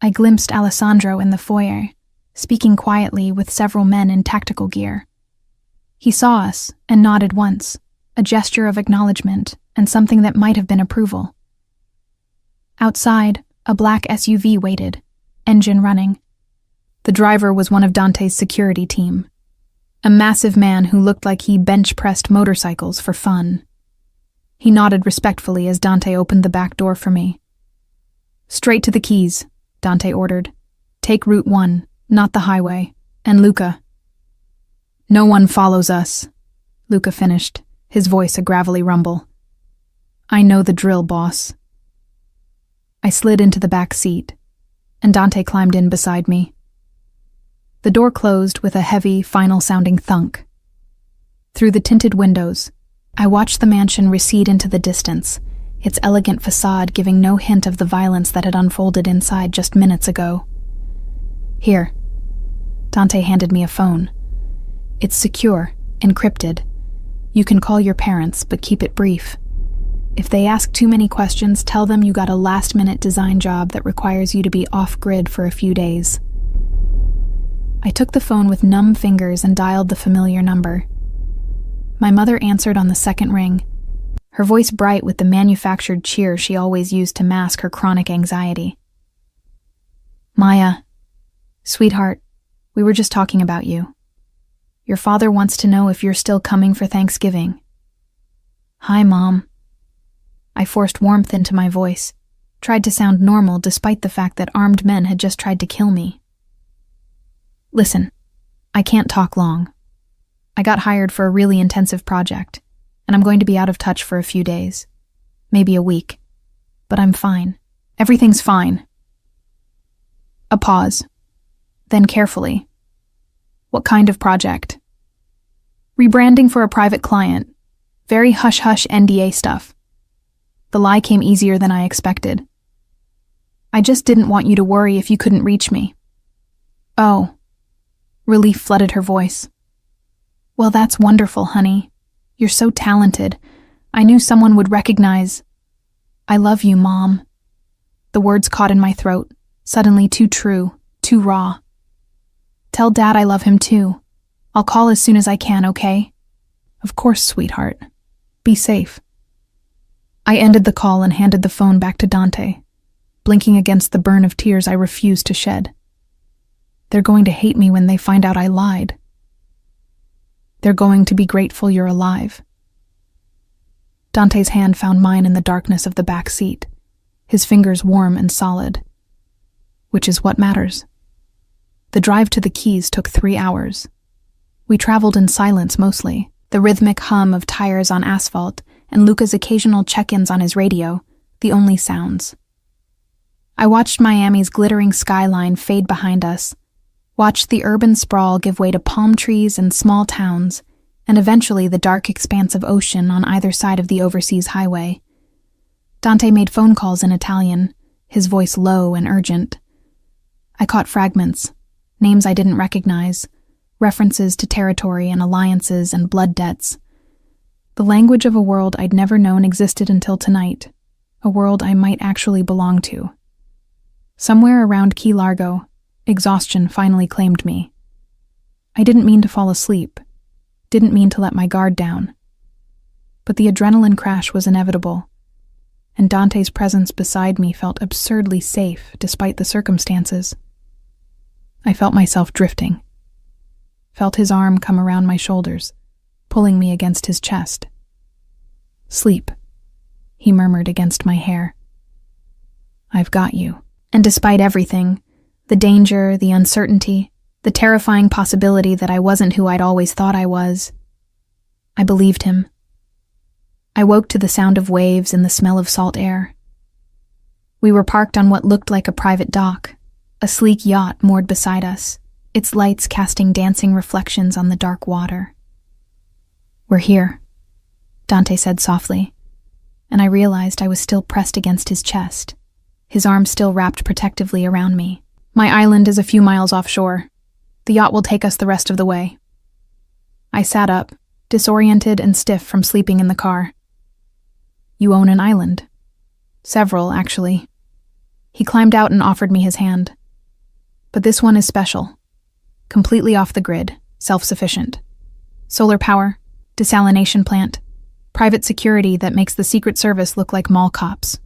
I glimpsed Alessandro in the foyer, speaking quietly with several men in tactical gear. He saw us and nodded once, a gesture of acknowledgement and something that might have been approval. Outside, a black SUV waited, engine running. The driver was one of Dante's security team, a massive man who looked like he bench-pressed motorcycles for fun. He nodded respectfully as Dante opened the back door for me. Straight to the Keys, Dante ordered. Take Route 1, not the highway, and Luca. No one follows us, Luca finished, his voice a gravelly rumble. I know the drill, boss. I slid into the back seat, and Dante climbed in beside me. The door closed with a heavy, final-sounding thunk. Through the tinted windows, I watched the mansion recede into the distance, its elegant facade giving no hint of the violence that had unfolded inside just minutes ago. Here. Dante handed me a phone. It's secure, encrypted. You can call your parents, but keep it brief. If they ask too many questions, tell them you got a last-minute design job that requires you to be off-grid for a few days. I took the phone with numb fingers and dialed the familiar number. My mother answered on the second ring, her voice bright with the manufactured cheer she always used to mask her chronic anxiety. "Maya, sweetheart, we were just talking about you. Your father wants to know if you're still coming for Thanksgiving." "Hi, Mom." I forced warmth into my voice, tried to sound normal despite the fact that armed men had just tried to kill me. "Listen, I can't talk long. I got hired for a really intensive project, and I'm going to be out of touch for a few days, maybe a week. But I'm fine. Everything's fine." A pause. Then carefully. "What kind of project?" "Rebranding for a private client. Very hush-hush NDA stuff." The lie came easier than I expected. "I just didn't want you to worry if you couldn't reach me." "Oh." Relief flooded her voice. "Well, that's wonderful, honey. You're so talented. I knew someone would recognize." "I love you, Mom." The words caught in my throat, suddenly too true, too raw. "Tell Dad I love him too. I'll call as soon as I can, okay?" "Of course, sweetheart. Be safe." I ended the call and handed the phone back to Dante, blinking against the burn of tears I refused to shed. They're going to hate me when they find out I lied. They're going to be grateful you're alive. Dante's hand found mine in the darkness of the back seat, his fingers warm and solid. Which is what matters. The drive to the Keys took 3 hours. We traveled in silence mostly, the rhythmic hum of tires on asphalt and Luca's occasional check-ins on his radio, the only sounds. I watched Miami's glittering skyline fade behind us, watched the urban sprawl give way to palm trees and small towns, and eventually the dark expanse of ocean on either side of the overseas highway. Dante made phone calls in Italian, his voice low and urgent. I caught fragments, names I didn't recognize, references to territory and alliances and blood debts. The language of a world I'd never known existed until tonight, a world I might actually belong to. Somewhere around Key Largo, exhaustion finally claimed me. I didn't mean to fall asleep, didn't mean to let my guard down. But the adrenaline crash was inevitable, and Dante's presence beside me felt absurdly safe despite the circumstances. I felt myself drifting, felt his arm come around my shoulders, pulling me against his chest. "Sleep," he murmured against my hair. "I've got you." And despite everything, the danger, the uncertainty, the terrifying possibility that I wasn't who I'd always thought I was, I believed him. I woke to the sound of waves and the smell of salt air. We were parked on what looked like a private dock, a sleek yacht moored beside us, its lights casting dancing reflections on the dark water. "We're here," Dante said softly, and I realized I was still pressed against his chest, his arms still wrapped protectively around me. "My island is a few miles offshore. The yacht will take us the rest of the way." I sat up, disoriented and stiff from sleeping in the car. "You own an island?" "Several, actually." He climbed out and offered me his hand. "But this one is special. Completely off the grid, self-sufficient. Solar power, desalination plant, private security that makes the Secret Service look like mall cops.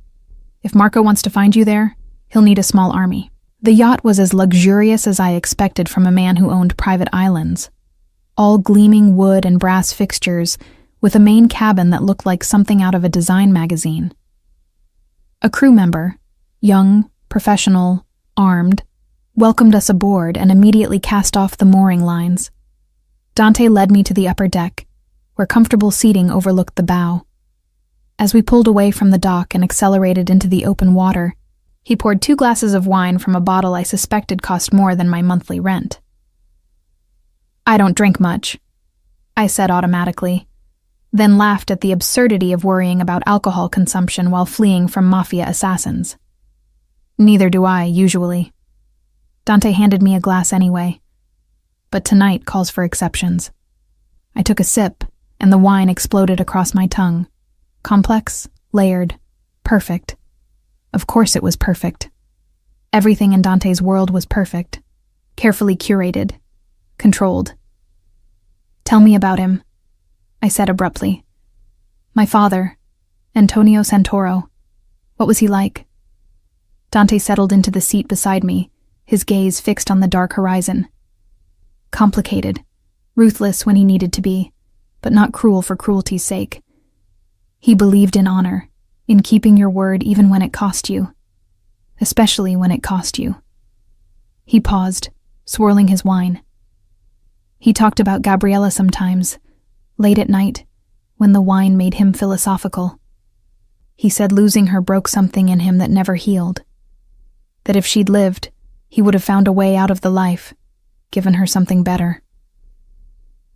If Marco wants to find you there, he'll need a small army." The yacht was as luxurious as I expected from a man who owned private islands. All gleaming wood and brass fixtures, with a main cabin that looked like something out of a design magazine. A crew member, young, professional, armed, welcomed us aboard and immediately cast off the mooring lines. Dante led me to the upper deck, where comfortable seating overlooked the bow. As we pulled away from the dock and accelerated into the open water, he poured 2 glasses of wine from a bottle I suspected cost more than my monthly rent. "I don't drink much," I said automatically, then laughed at the absurdity of worrying about alcohol consumption while fleeing from Mafia assassins. "Neither do I, usually." Dante handed me a glass anyway, but tonight calls for exceptions. I took a sip, and the wine exploded across my tongue. Complex, layered, perfect. Of course it was perfect. Everything in Dante's world was perfect, carefully curated, controlled. "Tell me about him," I said abruptly. "My father, Antonio Santoro. What was he like?" Dante settled into the seat beside me, his gaze fixed on the dark horizon. Complicated, ruthless when he needed to be, but not cruel for cruelty's sake. He believed in honor, in keeping your word even when it cost you, especially when it cost you. He paused, swirling his wine. He talked about Gabriella sometimes, late at night, when the wine made him philosophical. He said losing her broke something in him that never healed. That if she'd lived, he would have found a way out of the life, given her something better.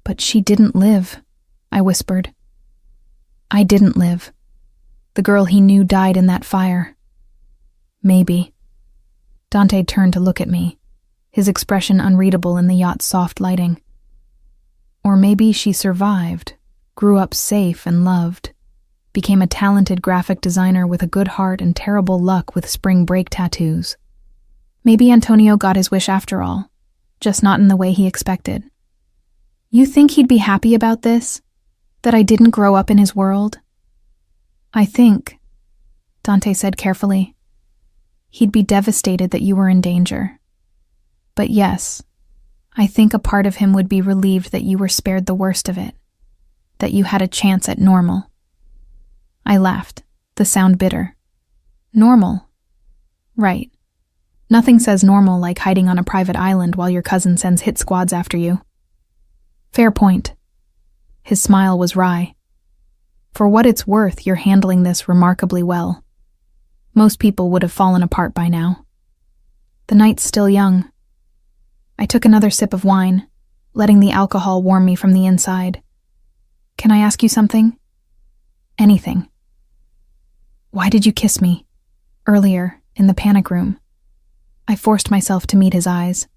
"But she didn't live," I whispered. "I didn't live. The girl he knew died in that fire." "Maybe." Dante turned to look at me, his expression unreadable in the yacht's soft lighting. "Or maybe she survived, grew up safe and loved, became a talented graphic designer with a good heart and terrible luck with spring break tattoos. Maybe Antonio got his wish after all, just not in the way he expected." "You think he'd be happy about this? That I didn't grow up in his world?" "I think," Dante said carefully, "he'd be devastated that you were in danger. But yes, I think a part of him would be relieved that you were spared the worst of it, that you had a chance at normal." I laughed, the sound bitter. "Normal?" "Right. Nothing says normal like hiding on a private island while your cousin sends hit squads after you." "Fair point." His smile was wry. "For what it's worth, you're handling this remarkably well. Most people would have fallen apart by now. The night's still young." I took another sip of wine, letting the alcohol warm me from the inside. "Can I ask you something?" "Anything." "Why did you kiss me? Earlier, in the panic room?" I forced myself to meet his eyes.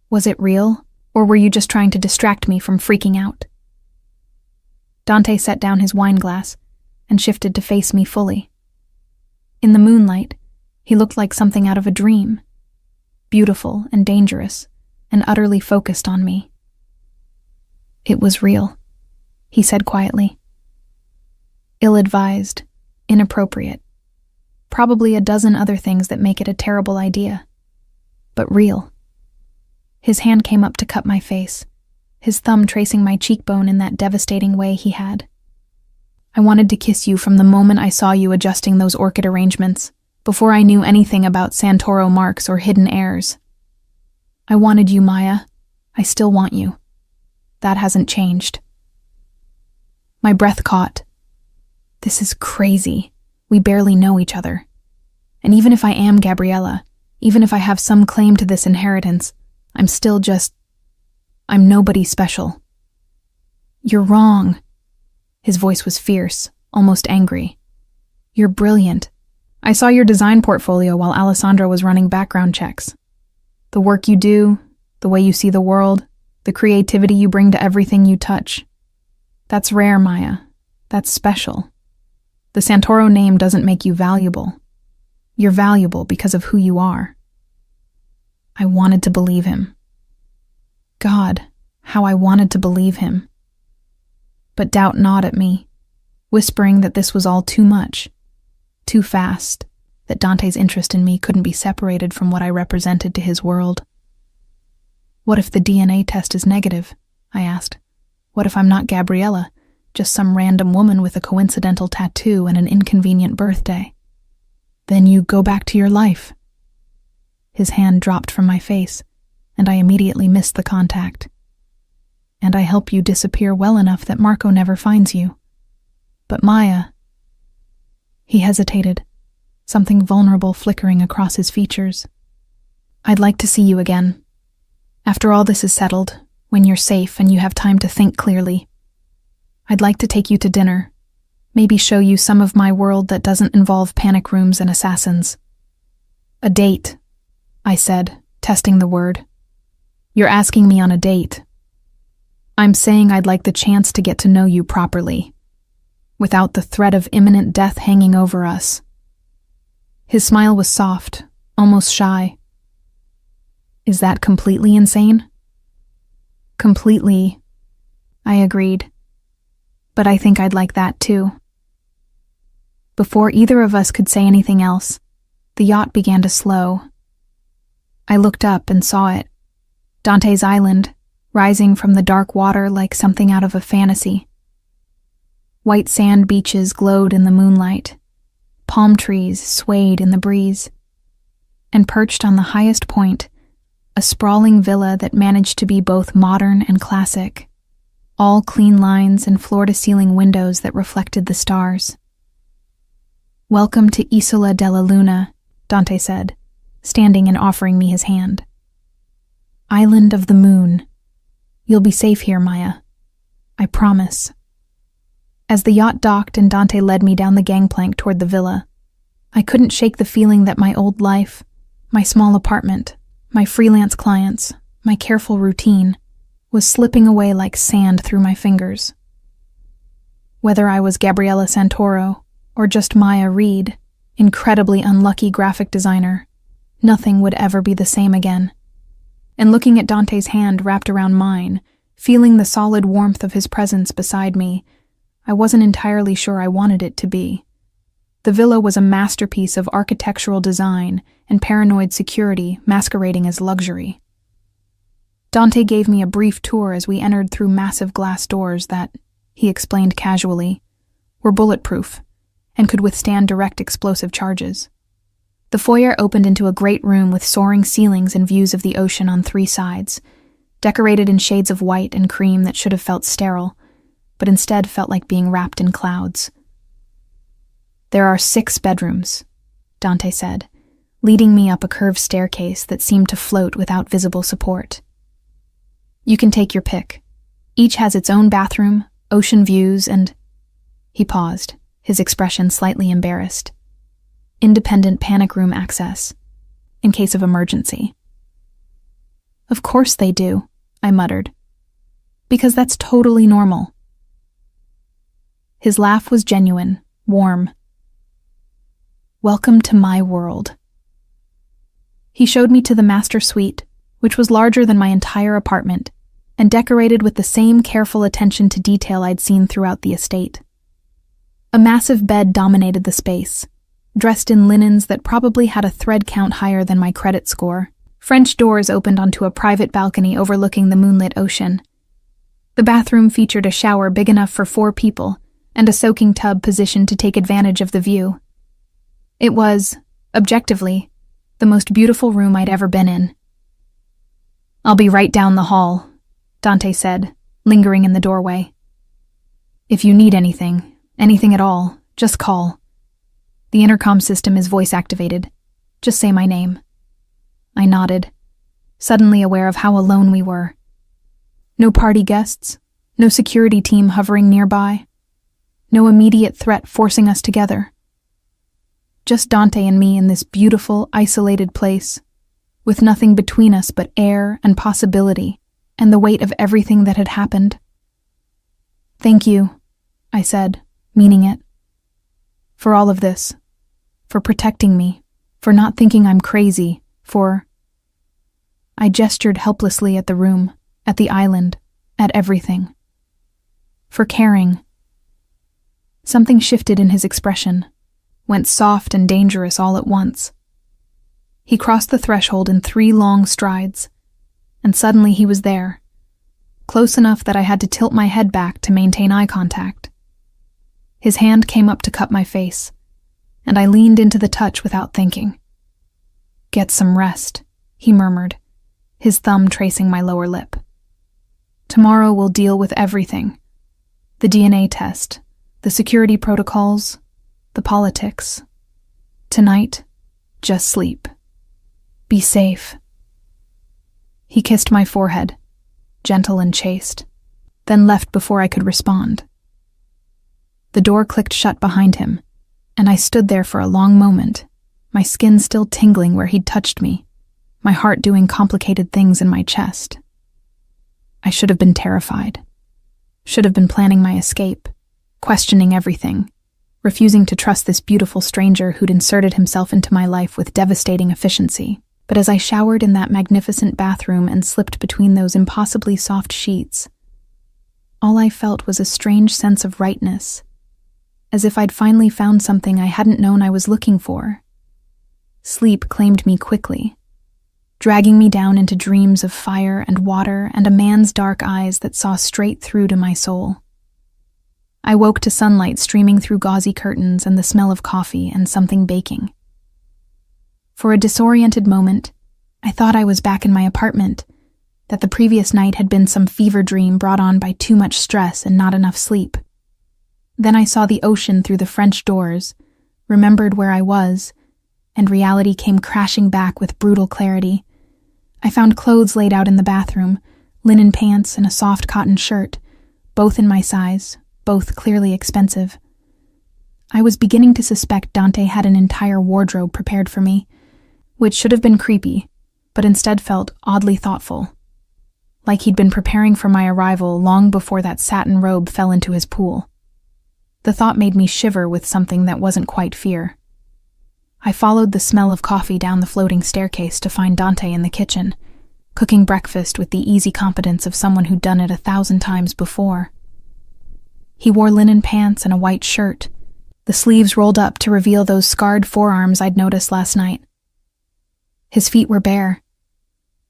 "Was it real, or were you just trying to distract me from freaking out?" Dante set down his wine glass and shifted to face me fully. In the moonlight, he looked like something out of a dream, beautiful and dangerous, and utterly focused on me. "It was real," he said quietly. "Ill-advised, inappropriate, probably a dozen other things that make it a terrible idea, but real." His hand came up to cut my face, his thumb tracing my cheekbone in that devastating way he had. "I wanted to kiss you from the moment I saw you adjusting those orchid arrangements, before I knew anything about Santoro marks or hidden heirs. I wanted you, Maya. I still want you. That hasn't changed." My breath caught. This is crazy. We barely know each other. And even if I am Gabriella, even if I have some claim to this inheritance, I'm nobody special. "You're wrong." His voice was fierce, almost angry. "You're brilliant. I saw your design portfolio while Alessandra was running background checks. The work you do, the way you see the world, the creativity you bring to everything you touch. That's rare, Maya. That's special. The Santoro name doesn't make you valuable. You're valuable because of who you are." I wanted to believe him. God, how I wanted to believe him. But doubt gnawed at me, whispering that this was all too much, too fast, that Dante's interest in me couldn't be separated from what I represented to his world. "What if the DNA test is negative?" I asked. "What if I'm not Gabriella, just some random woman with a coincidental tattoo and an inconvenient birthday?" "Then you go back to your life." His hand dropped from my face, and I immediately missed the contact. "And I help you disappear well enough that Marco never finds you. But Maya..." He hesitated, something vulnerable flickering across his features. "I'd like to see you again. After all this is settled, when you're safe and you have time to think clearly. I'd like to take you to dinner, maybe show you some of my world that doesn't involve panic rooms and assassins." "A date," I said, testing the word. "You're asking me on a date." I'm saying I'd like the chance to get to know you properly, without the threat of imminent death hanging over us. His smile was soft, almost shy. Is that completely insane? Completely, I agreed. But I think I'd like that too. Before either of us could say anything else, the yacht began to slow. I looked up and saw it, Dante's Island, rising from the dark water like something out of a fantasy. White sand beaches glowed in the moonlight, palm trees swayed in the breeze, and perched on the highest point, a sprawling villa that managed to be both modern and classic, all clean lines and floor-to-ceiling windows that reflected the stars. "Welcome to Isola della Luna," Dante said, standing and offering me his hand. "Island of the Moon. You'll be safe here, Maya. I promise." As the yacht docked and Dante led me down the gangplank toward the villa, I couldn't shake the feeling that my old life, my small apartment, my freelance clients, my careful routine, was slipping away like sand through my fingers. Whether I was Gabriella Santoro or just Maya Reed, incredibly unlucky graphic designer, nothing would ever be the same again. And looking at Dante's hand wrapped around mine, feeling the solid warmth of his presence beside me, I wasn't entirely sure I wanted it to be. The villa was a masterpiece of architectural design and paranoid security masquerading as luxury. Dante gave me a brief tour as we entered through massive glass doors that, he explained casually, were bulletproof and could withstand direct explosive charges. The foyer opened into a great room with soaring ceilings and views of the ocean on 3 sides, decorated in shades of white and cream that should have felt sterile, but instead felt like being wrapped in clouds. "There are 6 bedrooms," Dante said, leading me up a curved staircase that seemed to float without visible support. "You can take your pick. Each has its own bathroom, ocean views, and—" He paused, his expression slightly embarrassed. "Independent panic room access, in case of emergency." "Of course they do," I muttered. "Because that's totally normal." His laugh was genuine, warm. "Welcome to my world." He showed me to the master suite, which was larger than my entire apartment, and decorated with the same careful attention to detail I'd seen throughout the estate. A massive bed dominated the space, dressed in linens that probably had a thread count higher than my credit score. French doors opened onto a private balcony overlooking the moonlit ocean. The bathroom featured a shower big enough for 4 people and a soaking tub positioned to take advantage of the view. It was, objectively, the most beautiful room I'd ever been in. "I'll be right down the hall," Dante said, lingering in the doorway. "If you need anything at all, just call. The intercom system is voice-activated. Just say my name." I nodded, suddenly aware of how alone we were. No party guests, no security team hovering nearby, no immediate threat forcing us together. Just Dante and me in this beautiful, isolated place, with nothing between us but air and possibility and the weight of everything that had happened. "Thank you," I said, meaning it. "For all of this. For protecting me. For not thinking I'm crazy. For—" I gestured helplessly at the room, at the island, at everything. "For caring." Something shifted in his expression, went soft and dangerous all at once. He crossed the threshold in 3 long strides, and suddenly he was there, close enough that I had to tilt my head back to maintain eye contact. His hand came up to cup my face, and I leaned into the touch without thinking. "Get some rest," he murmured, his thumb tracing my lower lip. "Tomorrow we'll deal with everything. The DNA test, the security protocols, the politics. Tonight, just sleep. Be safe." He kissed my forehead, gentle and chaste, then left before I could respond. The door clicked shut behind him, and I stood there for a long moment, my skin still tingling where he'd touched me, my heart doing complicated things in my chest. I should have been terrified. Should have been planning my escape, questioning everything, refusing to trust this beautiful stranger who'd inserted himself into my life with devastating efficiency. But as I showered in that magnificent bathroom and slipped between those impossibly soft sheets, all I felt was a strange sense of rightness, as if I'd finally found something I hadn't known I was looking for. Sleep claimed me quickly, dragging me down into dreams of fire and water and a man's dark eyes that saw straight through to my soul. I woke to sunlight streaming through gauzy curtains and the smell of coffee and something baking. For a disoriented moment, I thought I was back in my apartment, that the previous night had been some fever dream brought on by too much stress and not enough sleep. Then I saw the ocean through the French doors, remembered where I was, and reality came crashing back with brutal clarity. I found clothes laid out in the bathroom, linen pants and a soft cotton shirt, both in my size, both clearly expensive. I was beginning to suspect Dante had an entire wardrobe prepared for me, which should have been creepy, but instead felt oddly thoughtful, like he'd been preparing for my arrival long before that satin robe fell into his pool. The thought made me shiver with something that wasn't quite fear. I followed the smell of coffee down the floating staircase to find Dante in the kitchen, cooking breakfast with the easy competence of someone who'd done it 1,000 times before. He wore linen pants and a white shirt, the sleeves rolled up to reveal those scarred forearms I'd noticed last night. His feet were bare.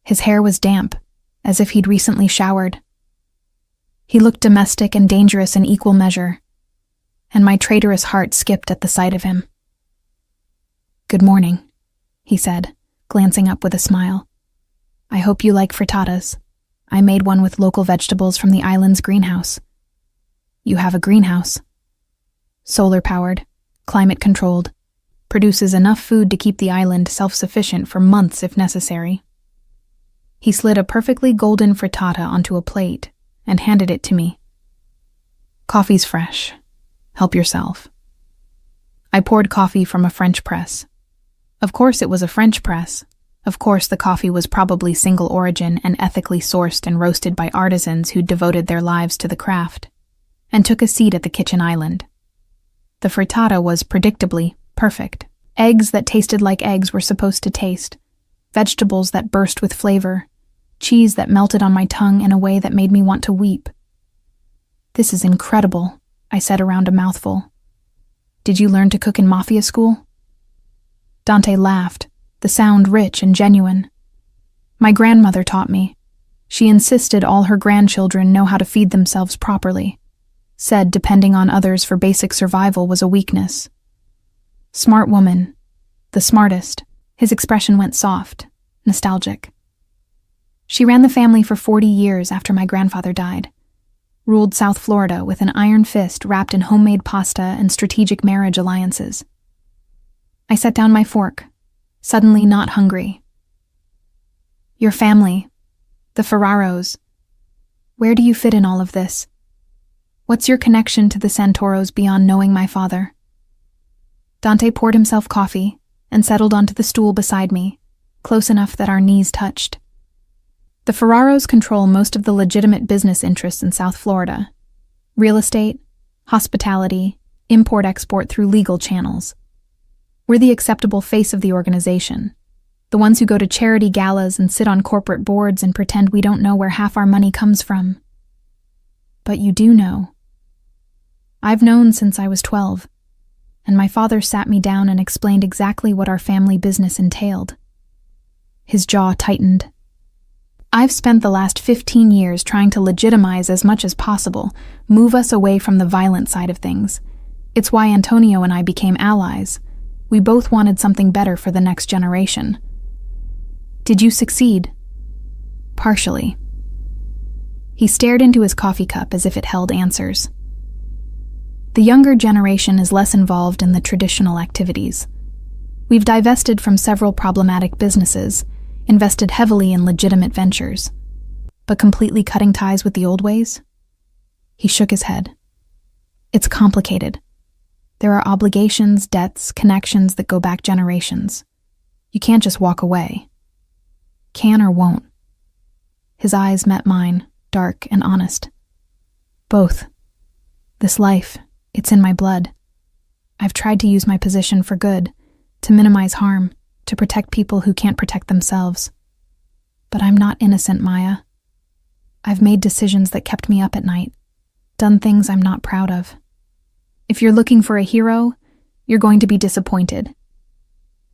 His hair was damp, as if he'd recently showered. He looked domestic and dangerous in equal measure, and my traitorous heart skipped at the sight of him. "Good morning," he said, glancing up with a smile. "I hope you like frittatas. I made one with local vegetables from the island's greenhouse." "You have a greenhouse?" "Solar-powered, climate-controlled. Produces enough food to keep the island self-sufficient for months if necessary." He slid a perfectly golden frittata onto a plate and handed it to me. "Coffee's fresh. Help yourself." I poured coffee from a French press. Of course it was a French press. Of course the coffee was probably single origin and ethically sourced and roasted by artisans who'd devoted their lives to the craft, and took a seat at the kitchen island. The frittata was predictably perfect. Eggs that tasted like eggs were supposed to taste, vegetables that burst with flavor, cheese that melted on my tongue in a way that made me want to weep. "This is incredible," I said around a mouthful. "Did you learn to cook in Mafia school?" Dante laughed, the sound rich and genuine. "My grandmother taught me. She insisted all her grandchildren know how to feed themselves properly. Said depending on others for basic survival was a weakness. Smart woman. The smartest." His expression went soft, nostalgic. "She ran the family for 40 years after my grandfather died. Ruled South Florida with an iron fist wrapped in homemade pasta and strategic marriage alliances." I set down my fork, suddenly not hungry. "Your family, the Ferraros. Where do you fit in all of this? What's your connection to the Santoros beyond knowing my father?" Dante poured himself coffee and settled onto the stool beside me, close enough that our knees touched. "The Ferraros control most of the legitimate business interests in South Florida. Real estate, hospitality, import-export through legal channels. We're the acceptable face of the organization, the ones who go to charity galas and sit on corporate boards and pretend we don't know where half our money comes from." "But you do know." "I've known since I was 12. And my father sat me down and explained exactly what our family business entailed." His jaw tightened. "I've spent the last 15 years trying to legitimize as much as possible, move us away from the violent side of things. It's why Antonio and I became allies. We both wanted something better for the next generation." "Did you succeed?" "Partially." He stared into his coffee cup as if it held answers. "The younger generation is less involved in the traditional activities. We've divested from several problematic businesses, invested heavily in legitimate ventures. But completely cutting ties with the old ways?" He shook his head. "It's complicated. There are obligations, debts, connections that go back generations. You can't just walk away. Can or won't." His eyes met mine, dark and honest. Both. This life, it's in my blood. I've tried to use my position for good, to minimize harm, to protect people who can't protect themselves. But I'm not innocent, Maya. I've made decisions that kept me up at night, done things I'm not proud of. If you're looking for a hero, you're going to be disappointed.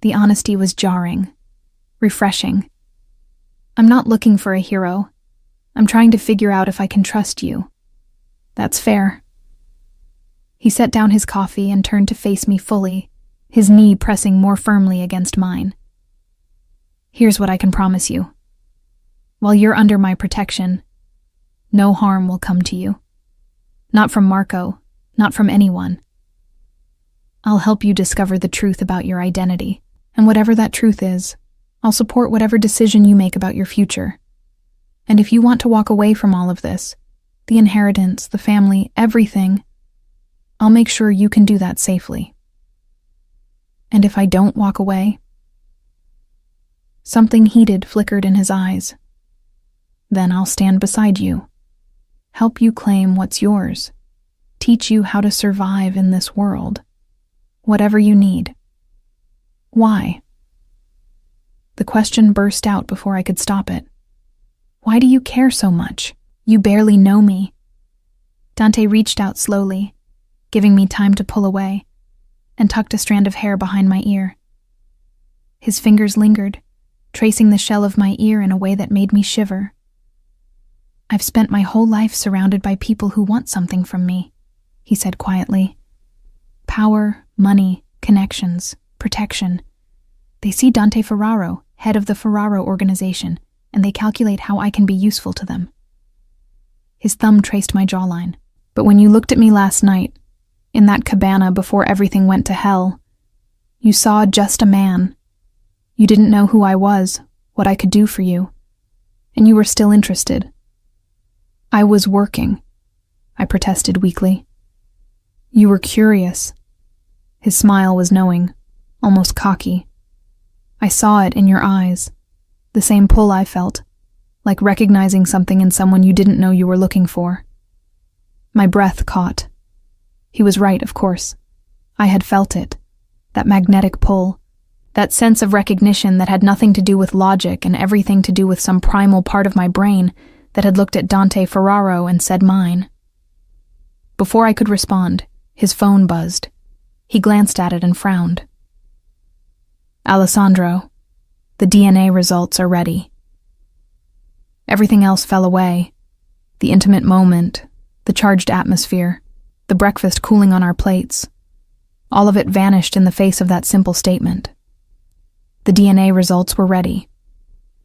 The honesty was jarring, refreshing. I'm not looking for a hero. I'm trying to figure out if I can trust you. That's fair. He set down his coffee and turned to face me fully, his knee pressing more firmly against mine. Here's what I can promise you. While you're under my protection, no harm will come to you. Not from Marco, not from anyone. I'll help you discover the truth about your identity, and whatever that truth is, I'll support whatever decision you make about your future. And if you want to walk away from all of this, the inheritance, the family, everything, I'll make sure you can do that safely. And if I don't walk away? Something heated flickered in his eyes. Then I'll stand beside you, help you claim what's yours, teach you how to survive in this world, whatever you need. Why? The question burst out before I could stop it. Why do you care so much? You barely know me. Dante reached out slowly, giving me time to pull away, and tucked a strand of hair behind my ear. His fingers lingered, tracing the shell of my ear in a way that made me shiver. I've spent my whole life surrounded by people who want something from me, he said quietly. Power, money, connections, protection. They see Dante Ferraro, head of the Ferraro organization, and they calculate how I can be useful to them. His thumb traced my jawline. But when you looked at me last night, in that cabana before everything went to hell, you saw just a man. You didn't know who I was, what I could do for you, and you were still interested. I was working, I protested weakly. You were curious. His smile was knowing, almost cocky. I saw it in your eyes, the same pull I felt, like recognizing something in someone you didn't know you were looking for. My breath caught. He was right, of course. I had felt it, that magnetic pull, that sense of recognition that had nothing to do with logic and everything to do with some primal part of my brain that had looked at Dante Ferraro and said mine. Before I could respond, his phone buzzed. He glanced at it and frowned. Alessandro, the DNA results are ready. Everything else fell away. The intimate moment, the charged atmosphere, the breakfast cooling on our plates. All of it vanished in the face of that simple statement. The DNA results were ready.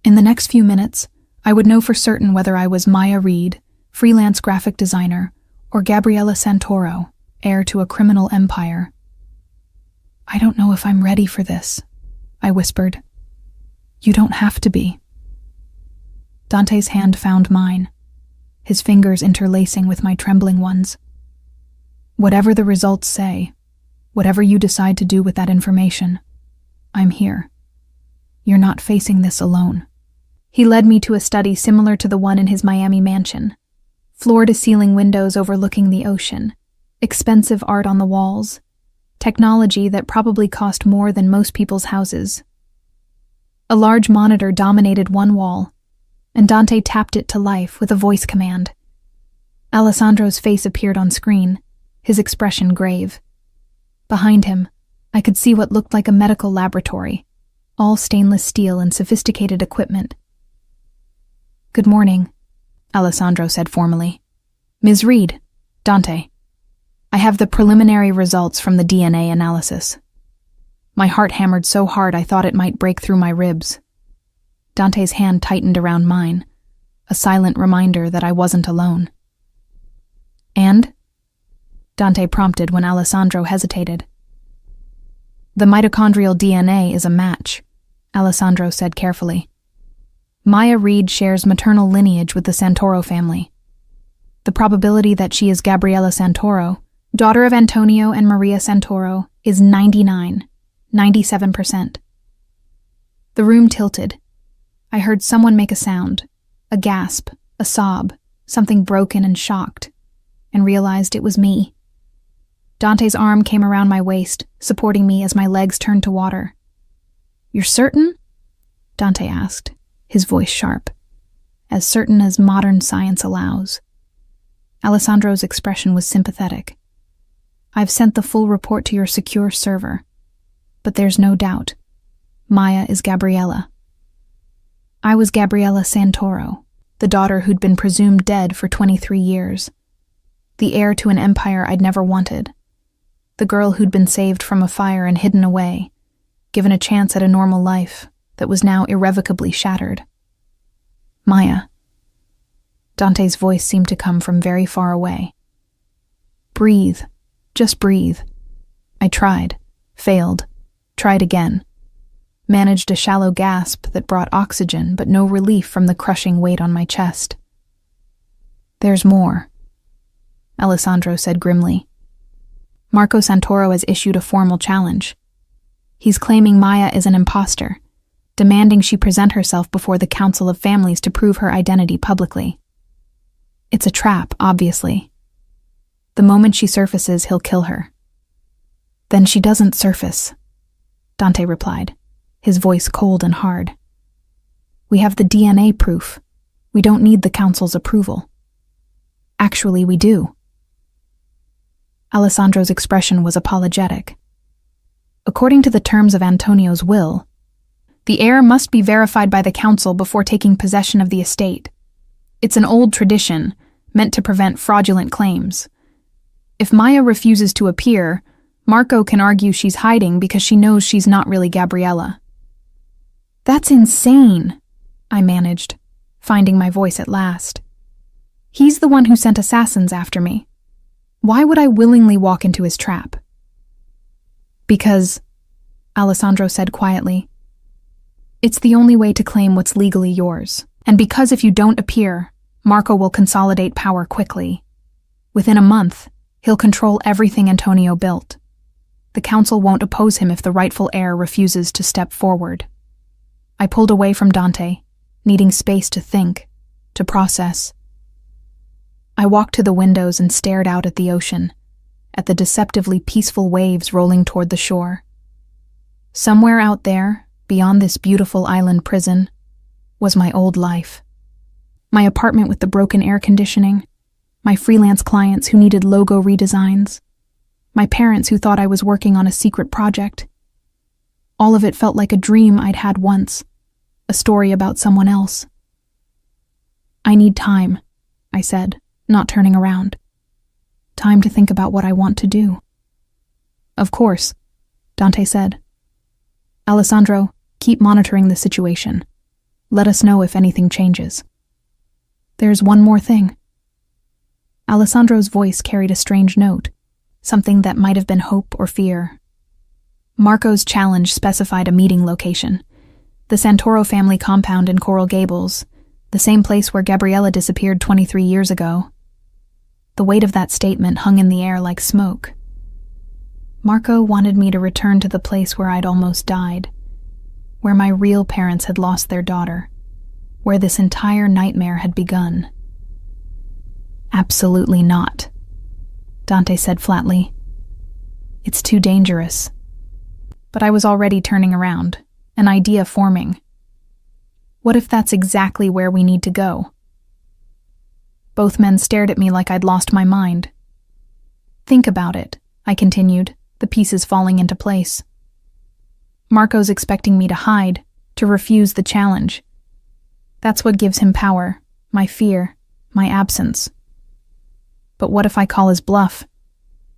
In the next few minutes, I would know for certain whether I was Maya Reed, freelance graphic designer, or Gabriella Santoro, heir to a criminal empire. I don't know if I'm ready for this, I whispered. You don't have to be. Dante's hand found mine, his fingers interlacing with my trembling ones. Whatever the results say, whatever you decide to do with that information, I'm here. You're not facing this alone. He led me to a study similar to the one in his Miami mansion. Floor-to-ceiling windows overlooking the ocean, expensive art on the walls, technology that probably cost more than most people's houses. A large monitor dominated one wall, and Dante tapped it to life with a voice command. Alessandro's face appeared on screen, his expression grave. Behind him, I could see what looked like a medical laboratory, all stainless steel and sophisticated equipment. Good morning, Alessandro said formally. Ms. Reed, Dante. I have the preliminary results from the DNA analysis. My heart hammered so hard I thought it might break through my ribs. Dante's hand tightened around mine, a silent reminder that I wasn't alone. And? Dante prompted when Alessandro hesitated. The mitochondrial DNA is a match, Alessandro said carefully. Maya Reed shares maternal lineage with the Santoro family. The probability that she is Gabriella Santoro, daughter of Antonio and Maria Santoro, is 97%. The room tilted. I heard someone make a sound, a gasp, a sob, something broken and shocked, and realized it was me. Dante's arm came around my waist, supporting me as my legs turned to water. "You're certain?" Dante asked, his voice sharp. As certain as modern science allows. Alessandro's expression was sympathetic. "I've sent the full report to your secure server. But there's no doubt. Maya is Gabriella." I was Gabriella Santoro, the daughter who'd been presumed dead for 23 years. The heir to an empire I'd never wanted. The girl who'd been saved from a fire and hidden away, given a chance at a normal life that was now irrevocably shattered. Maya. Dante's voice seemed to come from very far away. "Breathe. Just breathe." I tried, failed, tried again. Managed a shallow gasp that brought oxygen but no relief from the crushing weight on my chest. "There's more," Alessandro said grimly. "Marco Santoro has issued a formal challenge. He's claiming Maya is an imposter, demanding she present herself before the Council of Families to prove her identity publicly. It's a trap, obviously. The moment she surfaces, he'll kill her." "Then she doesn't surface," Dante replied, his voice cold and hard. "We have the DNA proof. We don't need the Council's approval." "Actually, we do." Alessandro's expression was apologetic. "According to the terms of Antonio's will, the heir must be verified by the Council before taking possession of the estate. It's an old tradition, meant to prevent fraudulent claims. If Maya refuses to appear, Marco can argue she's hiding because she knows she's not really Gabriella." "That's insane," I managed, finding my voice at last. "He's the one who sent assassins after me. Why would I willingly walk into his trap?" "Because," Alessandro said quietly, "it's the only way to claim what's legally yours. And because if you don't appear, Marco will consolidate power quickly. Within a month, he'll control everything Antonio built. The Council won't oppose him if the rightful heir refuses to step forward." I pulled away from Dante, needing space to think, to process. I walked to the windows and stared out at the ocean, at the deceptively peaceful waves rolling toward the shore. Somewhere out there, beyond this beautiful island prison, was my old life. My apartment with the broken air conditioning, my freelance clients who needed logo redesigns, my parents who thought I was working on a secret project. All of it felt like a dream I'd had once, a story about someone else. "I need time," I said, not turning around. "Time to think about what I want to do." "Of course," Dante said. "Alessandro, keep monitoring the situation. Let us know if anything changes." "There's one more thing." Alessandro's voice carried a strange note, something that might have been hope or fear. Marco's challenge specified a meeting location, the Santoro family compound in Coral Gables, the same place where Gabriella disappeared 23 years ago. The weight of that statement hung in the air like smoke. Marco wanted me to return to the place where I'd almost died, where my real parents had lost their daughter, where this entire nightmare had begun. "Absolutely not," Dante said flatly. "It's too dangerous." But I was already turning around, an idea forming. What if that's exactly where we need to go? Both men stared at me like I'd lost my mind. "Think about it," I continued, the pieces falling into place. "Marco's expecting me to hide, to refuse the challenge. That's what gives him power, my fear, my absence. But what if I call his bluff?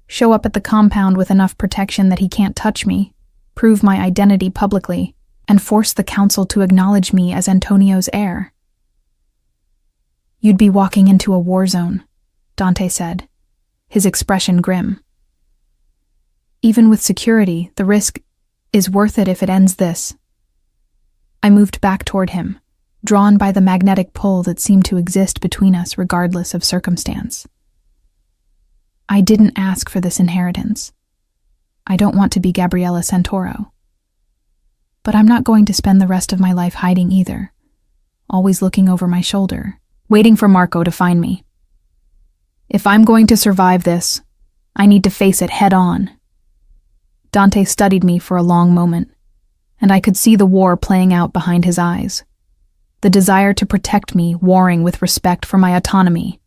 Show up at the compound with enough protection that he can't touch me, prove my identity publicly, and force the Council to acknowledge me as Antonio's heir?" "You'd be walking into a war zone," Dante said, his expression grim. "Even with security, the risk is worth it if it ends this." I moved back toward him, drawn by the magnetic pull that seemed to exist between us regardless of circumstance. "I didn't ask for this inheritance. I don't want to be Gabriella Santoro. But I'm not going to spend the rest of my life hiding either, always looking over my shoulder, waiting for Marco to find me. If I'm going to survive this, I need to face it head on. Dante studied me for a long moment, and I could see the war playing out behind his eyes. The desire to protect me warring with respect for my autonomy.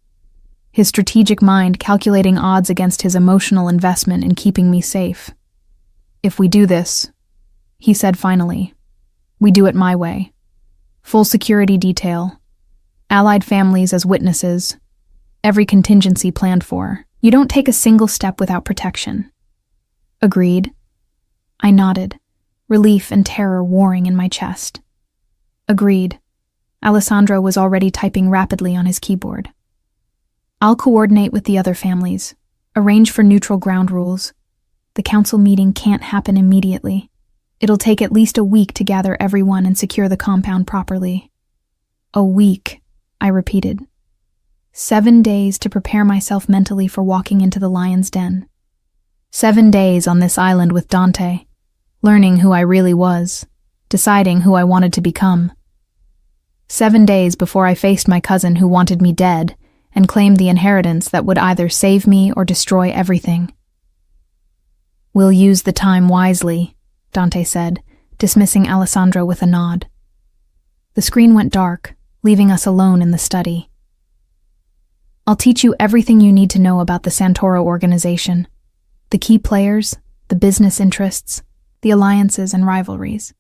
His strategic mind calculating odds against his emotional investment in keeping me safe. If we do this, he said finally, we do it my way. Full security detail, allied families as witnesses, every contingency planned for. You don't take a single step without protection. Agreed. I nodded, relief and terror warring in my chest. Agreed. Alessandro was already typing rapidly on his keyboard. I'll coordinate with the other families, arrange for neutral ground rules. The council meeting can't happen immediately. It'll take at least a week to gather everyone and secure the compound properly. A week, I repeated. 7 days to prepare myself mentally for walking into the lion's den. 7 days on this island with Dante, learning who I really was, deciding who I wanted to become. 7 days before I faced my cousin who wanted me dead and claimed the inheritance that would either save me or destroy everything. We'll use the time wisely, Dante said, dismissing Alessandro with a nod. The screen went dark, leaving us alone in the study. I'll teach you everything you need to know about the Santoro organization, the key players, the business interests, the alliances and rivalries.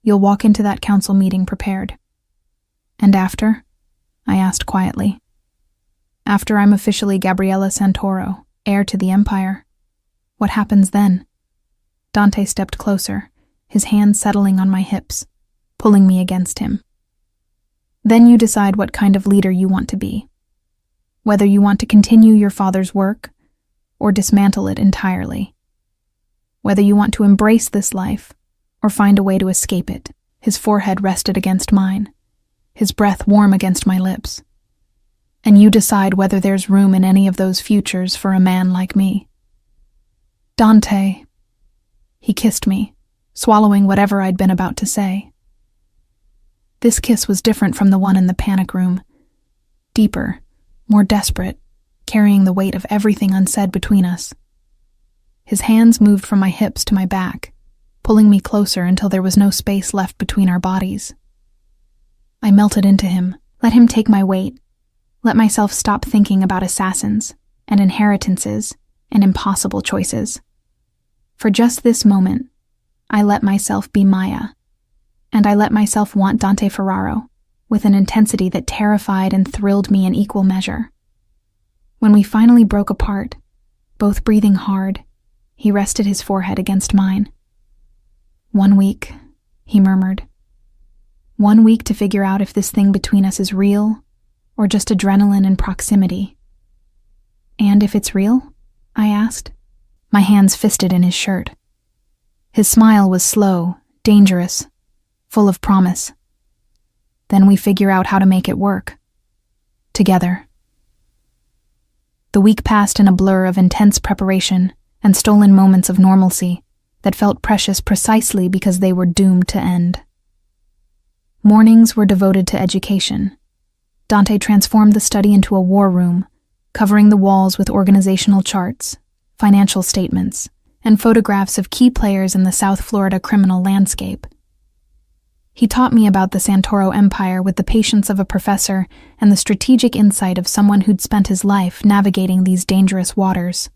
You'll walk into that council meeting prepared. And after? I asked quietly. After I'm officially Gabriella Santoro, heir to the Empire. What happens then? Dante stepped closer, his hands settling on my hips, pulling me against him. Then you decide what kind of leader you want to be. Whether you want to continue your father's work or dismantle it entirely. Whether you want to embrace this life or find a way to escape it. His forehead rested against mine, his breath warm against my lips. And you decide whether there's room in any of those futures for a man like me. Dante. He kissed me, swallowing whatever I'd been about to say. This kiss was different from the one in the panic room. Deeper, more desperate, carrying the weight of everything unsaid between us. His hands moved from my hips to my back, pulling me closer until there was no space left between our bodies. I melted into him, let him take my weight, let myself stop thinking about assassins and inheritances and impossible choices. For just this moment, I let myself be Maya, and I let myself want Dante Ferraro with an intensity that terrified and thrilled me in equal measure. When we finally broke apart, both breathing hard, he rested his forehead against mine. 1 week, he murmured. 1 week to figure out if this thing between us is real or just adrenaline and proximity. And if it's real? I asked, my hands fisted in his shirt. His smile was slow, dangerous, full of promise. Then we figure out how to make it work. Together. The week passed in a blur of intense preparation and stolen moments of normalcy that felt precious precisely because they were doomed to end. Mornings were devoted to education. Dante transformed the study into a war room, covering the walls with organizational charts, financial statements, and photographs of key players in the South Florida criminal landscape. He taught me about the Santoro Empire with the patience of a professor and the strategic insight of someone who'd spent his life navigating these dangerous waters.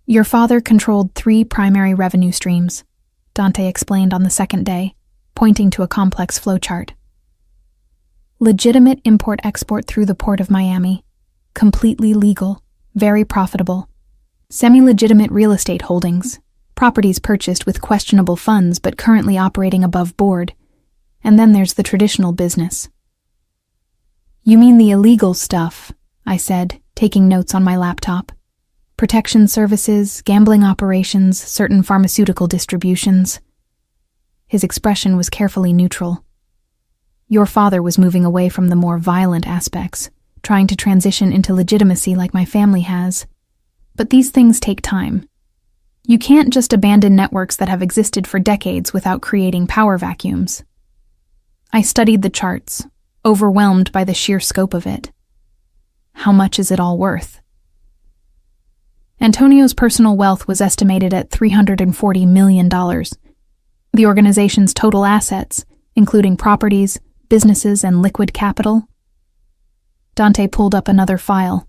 Your father controlled 3 primary revenue streams, Dante explained on the second day, pointing to a complex flowchart. Legitimate import-export through the port of Miami, completely legal, very profitable. Semi-legitimate real estate holdings, properties purchased with questionable funds but currently operating above board. And then there's the traditional business. You mean the illegal stuff, I said, taking notes on my laptop. Protection services, gambling operations, certain pharmaceutical distributions. His expression was carefully neutral. Your father was moving away from the more violent aspects, trying to transition into legitimacy like my family has. But these things take time. You can't just abandon networks that have existed for decades without creating power vacuums. I studied the charts, overwhelmed by the sheer scope of it. How much is it all worth? Antonio's personal wealth was estimated at $340 million. The organization's total assets, including properties, businesses, and liquid capital. Dante pulled up another file.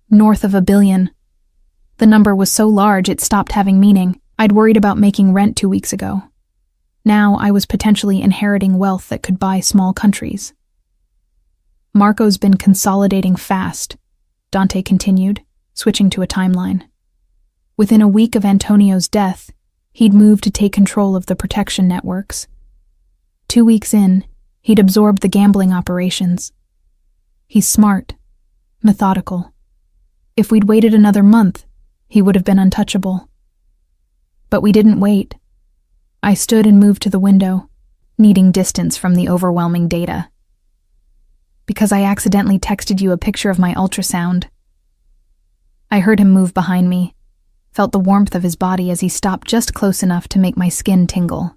North of $1 billion. The number was so large it stopped having meaning. I'd worried about making rent 2 weeks ago. Now I was potentially inheriting wealth that could buy small countries. Marco's been consolidating fast, Dante continued, switching to a timeline. Within a week of Antonio's death, he'd moved to take control of the protection networks. 2 weeks in, he'd absorbed the gambling operations. He's smart, methodical. If we'd waited another month, he would have been untouchable. But we didn't wait. I stood and moved to the window, needing distance from the overwhelming data. Because I accidentally texted you a picture of my ultrasound. I heard him move behind me, felt the warmth of his body as he stopped just close enough to make my skin tingle.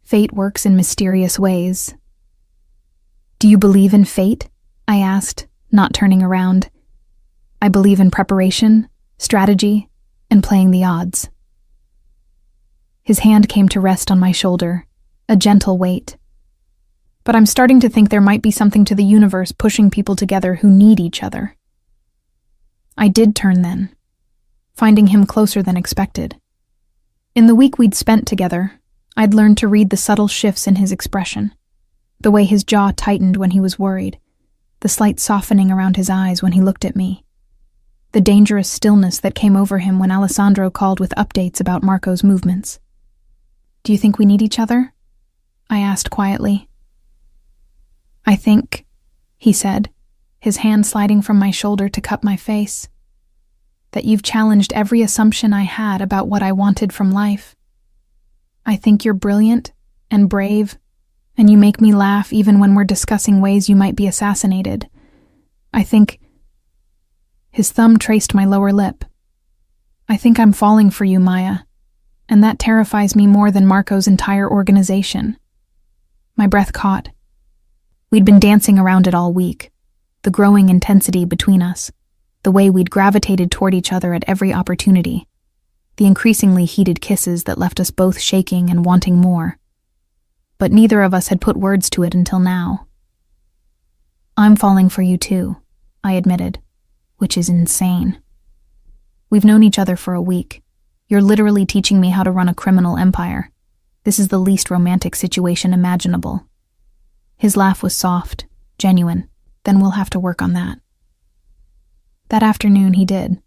Fate works in mysterious ways. Do you believe in fate? I asked, not turning around. I believe in preparation, strategy, and playing the odds. His hand came to rest on my shoulder, a gentle weight. But I'm starting to think there might be something to the universe pushing people together who need each other. I did turn then, finding him closer than expected. In the week we'd spent together, I'd learned to read the subtle shifts in his expression, the way his jaw tightened when he was worried, the slight softening around his eyes when he looked at me, the dangerous stillness that came over him when Alessandro called with updates about Marco's movements. Do you think we need each other? I asked quietly. I think, he said, his hand sliding from my shoulder to cup my face, that you've challenged every assumption I had about what I wanted from life. I think you're brilliant and brave, and you make me laugh even when we're discussing ways you might be assassinated. I think... His thumb traced my lower lip. I think I'm falling for you, Maya, and that terrifies me more than Marco's entire organization. My breath caught. We'd been dancing around it all week, the growing intensity between us, the way we'd gravitated toward each other at every opportunity, the increasingly heated kisses that left us both shaking and wanting more. But neither of us had put words to it until now. I'm falling for you too, I admitted, which is insane. We've known each other for a week. You're literally teaching me how to run a criminal empire. This is the least romantic situation imaginable. His laugh was soft, genuine. Then we'll have to work on that. That afternoon he did.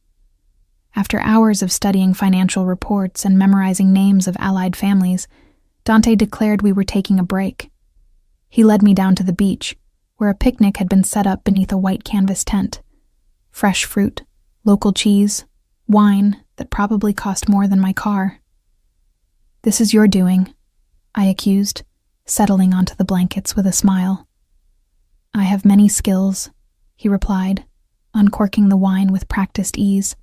After hours of studying financial reports and memorizing names of allied families, Dante declared we were taking a break. He led me down to the beach, where a picnic had been set up beneath a white canvas tent. Fresh fruit, local cheese, wine that probably cost more than my car. This is your doing, I accused, settling onto the blankets with a smile. I have many skills, he replied, uncorking the wine with practiced ease.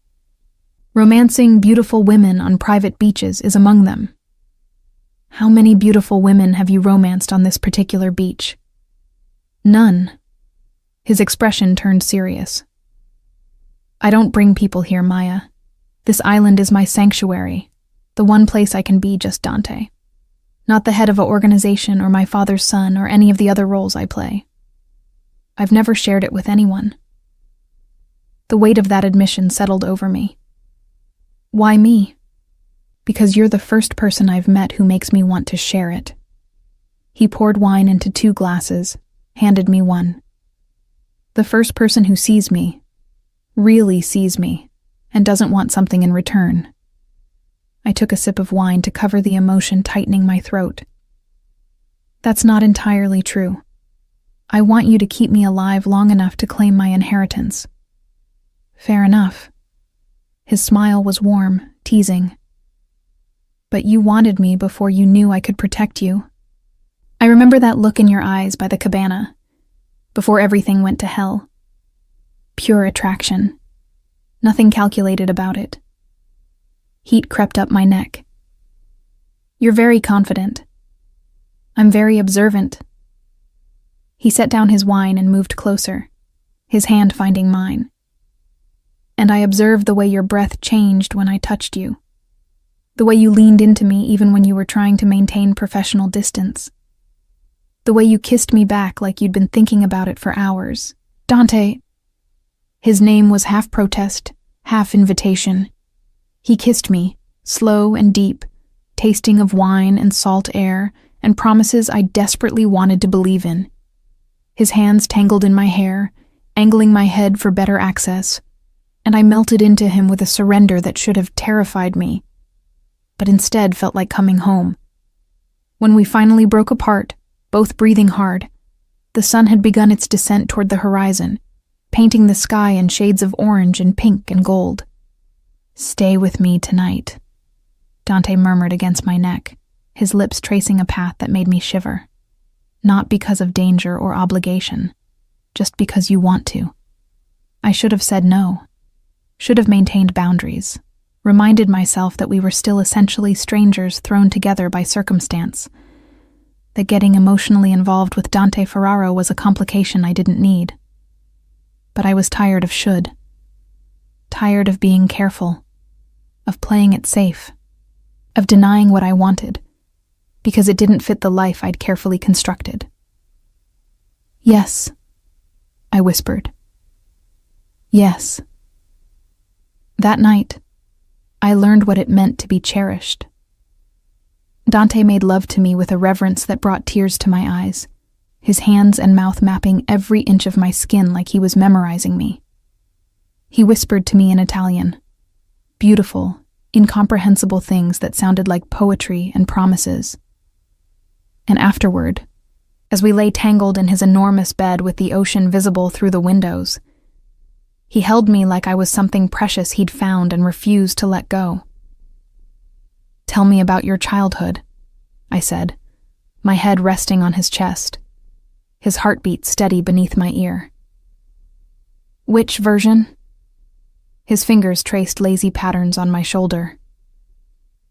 Romancing beautiful women on private beaches is among them. How many beautiful women have you romanced on this particular beach? None. His expression turned serious. I don't bring people here, Maya. This island is my sanctuary, the one place I can be just Dante. Not the head of an organization or my father's son or any of the other roles I play. I've never shared it with anyone. The weight of that admission settled over me. Why me? Because you're the first person I've met who makes me want to share it. He poured wine into 2 glasses, handed me one. The first person who sees me, really sees me, and doesn't want something in return. I took a sip of wine to cover the emotion tightening my throat. That's not entirely true. I want you to keep me alive long enough to claim my inheritance. Fair enough. His smile was warm, teasing. But you wanted me before you knew I could protect you. I remember that look in your eyes by the cabana, before everything went to hell. Pure attraction. Nothing calculated about it. Heat crept up my neck. You're very confident. I'm very observant. He set down his wine and moved closer, his hand finding mine. And I observed the way your breath changed when I touched you. The way you leaned into me even when you were trying to maintain professional distance. The way you kissed me back like you'd been thinking about it for hours. Dante. His name was half protest, half invitation. He kissed me, slow and deep, tasting of wine and salt air and promises I desperately wanted to believe in. His hands tangled in my hair, angling my head for better access, and I melted into him with a surrender that should have terrified me, but instead felt like coming home. When we finally broke apart, both breathing hard, the sun had begun its descent toward the horizon, painting the sky in shades of orange and pink and gold. "Stay with me tonight," Dante murmured against my neck, his lips tracing a path that made me shiver. Not because of danger or obligation, just because you want to. I should have said no, should have maintained boundaries, reminded myself that we were still essentially strangers thrown together by circumstance, that getting emotionally involved with Dante Ferraro was a complication I didn't need. But I was tired of should. Tired of being careful, of playing it safe, of denying what I wanted, because it didn't fit the life I'd carefully constructed. "Yes," I whispered. "Yes." That night, I learned what it meant to be cherished. Dante made love to me with a reverence that brought tears to my eyes, his hands and mouth mapping every inch of my skin like he was memorizing me. He whispered to me in Italian, beautiful, incomprehensible things that sounded like poetry and promises. And afterward, as we lay tangled in his enormous bed with the ocean visible through the windows, he held me like I was something precious he'd found and refused to let go. "Tell me about your childhood," I said, my head resting on his chest, his heartbeat steady beneath my ear. "Which version?" His fingers traced lazy patterns on my shoulder.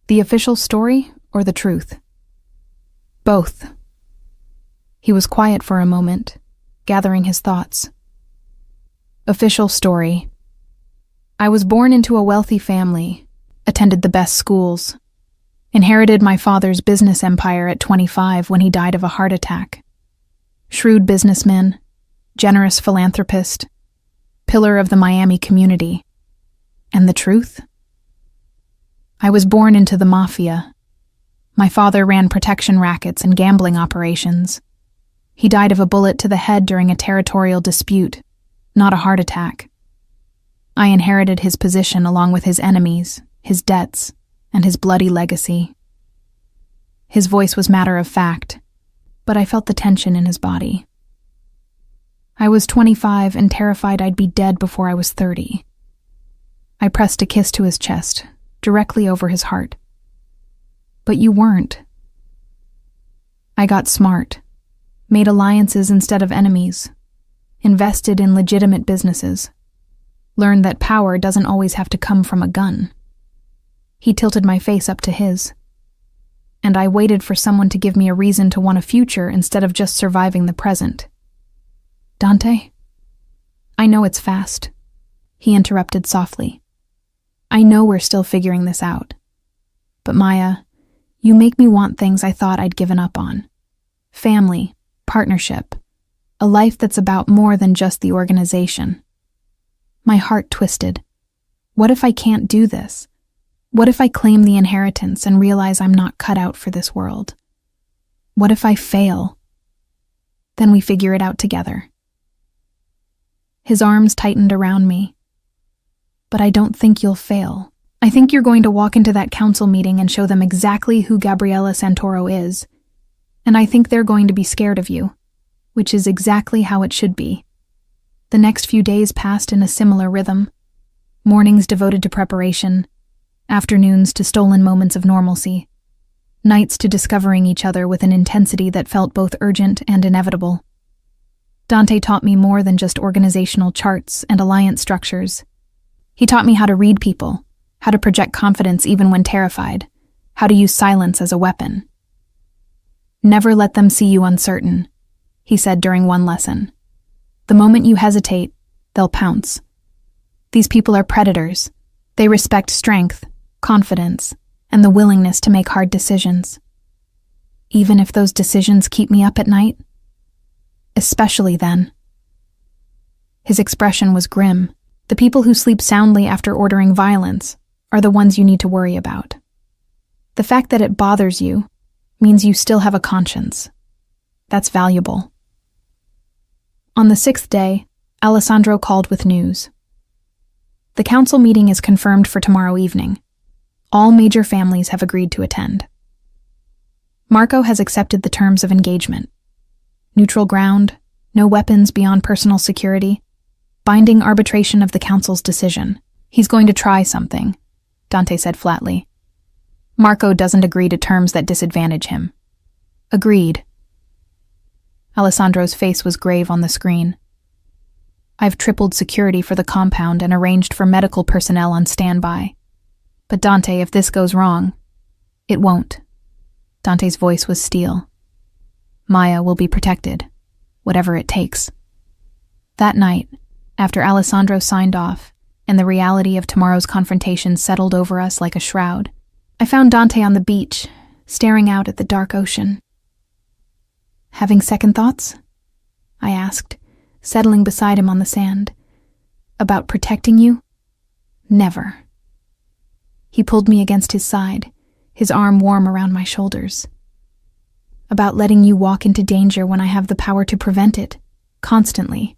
"The official story or the truth?" "Both." He was quiet for a moment, gathering his thoughts. "Official story. I was born into a wealthy family, attended the best schools, inherited my father's business empire at 25 when he died of a heart attack. Shrewd businessman, generous philanthropist, pillar of the Miami community. And the truth? I was born into the Mafia. My father ran protection rackets and gambling operations. He died of a bullet to the head during a territorial dispute, not a heart attack. I inherited his position along with his enemies, his debts, and his bloody legacy." His voice was matter of fact, but I felt the tension in his body. "I was 25 and terrified I'd be dead before I was 30. I pressed a kiss to his chest, directly over his heart. "But you weren't." "I got smart, made alliances instead of enemies, invested in legitimate businesses, learned that power doesn't always have to come from a gun." He tilted my face up to his. "And I waited for someone to give me a reason to want a future instead of just surviving the present." "Dante, I know it's fast," he interrupted softly. "I know we're still figuring this out. But Maya, you make me want things I thought I'd given up on. Family, partnership, a life that's about more than just the organization." My heart twisted. What if I can't do this? What if I claim the inheritance and realize I'm not cut out for this world? What if I fail? Then we figure it out together. His arms tightened around me. "But I don't think you'll fail. I think you're going to walk into that council meeting and show them exactly who Gabriella Santoro is. And I think they're going to be scared of you, which is exactly how it should be." The next few days passed in a similar rhythm. Mornings devoted to preparation, afternoons to stolen moments of normalcy, nights to discovering each other with an intensity that felt both urgent and inevitable. Dante taught me more than just organizational charts and alliance structures. He taught me how to read people, how to project confidence even when terrified, how to use silence as a weapon. "Never let them see you uncertain," he said during one lesson. The moment you hesitate, they'll pounce. These people are predators. They respect strength, confidence, and the willingness to make hard decisions. Even if those decisions keep me up at night? Especially then. His expression was grim. The people who sleep soundly after ordering violence are the ones you need to worry about. The fact that it bothers you means you still have a conscience. That's valuable. On the 6th day, Alessandro called with news. The council meeting is confirmed for tomorrow evening. All major families have agreed to attend. Marco has accepted the terms of engagement. Neutral ground, no weapons beyond personal security, binding arbitration of the council's decision. He's going to try something, Dante said flatly. Marco doesn't agree to terms that disadvantage him. Agreed. Alessandro's face was grave on the screen. I've tripled security for the compound and arranged for medical personnel on standby. But Dante, if this goes wrong, it won't. Dante's voice was steel. Maya will be protected, whatever it takes. That night, after Alessandro signed off and the reality of tomorrow's confrontation settled over us like a shroud, I found Dante on the beach, staring out at the dark ocean. Having second thoughts? I asked, settling beside him on the sand. About protecting you? Never. He pulled me against his side, his arm warm around my shoulders. About letting you walk into danger when I have the power to prevent it, constantly.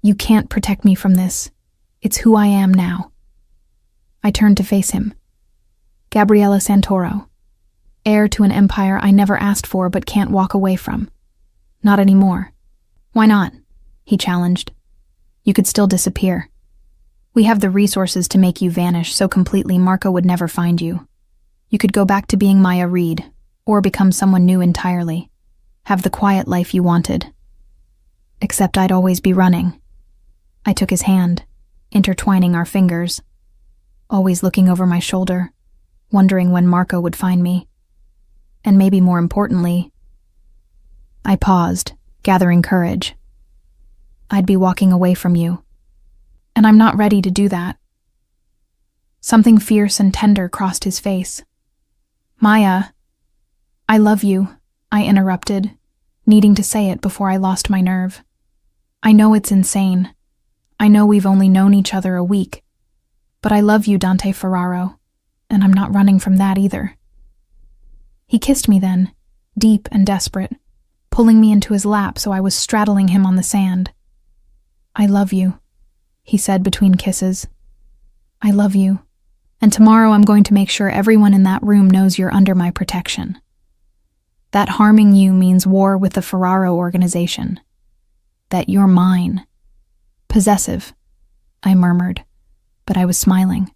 You can't protect me from this. It's who I am now. I turned to face him. Gabriella Santoro, heir to an empire I never asked for but can't walk away from. Not anymore. Why not? He challenged. You could still disappear. We have the resources to make you vanish so completely Marco would never find you. You could go back to being Maya Reed, or become someone new entirely. Have the quiet life you wanted. Except I'd always be running. I took his hand, intertwining our fingers, always looking over my shoulder, wondering when Marco would find me. And maybe more importantly, I paused, gathering courage. I'd be walking away from you, and I'm not ready to do that. Something fierce and tender crossed his face. Maya, I love you, I interrupted, needing to say it before I lost my nerve. I know it's insane. I know we've only known each other a week, but I love you, Dante Ferraro, and I'm not running from that either. He kissed me then, deep and desperate, pulling me into his lap so I was straddling him on the sand. I love you, he said between kisses. I love you, and tomorrow I'm going to make sure everyone in that room knows you're under my protection. That harming you means war with the Ferraro organization. That you're mine. Possessive, I murmured, but I was smiling.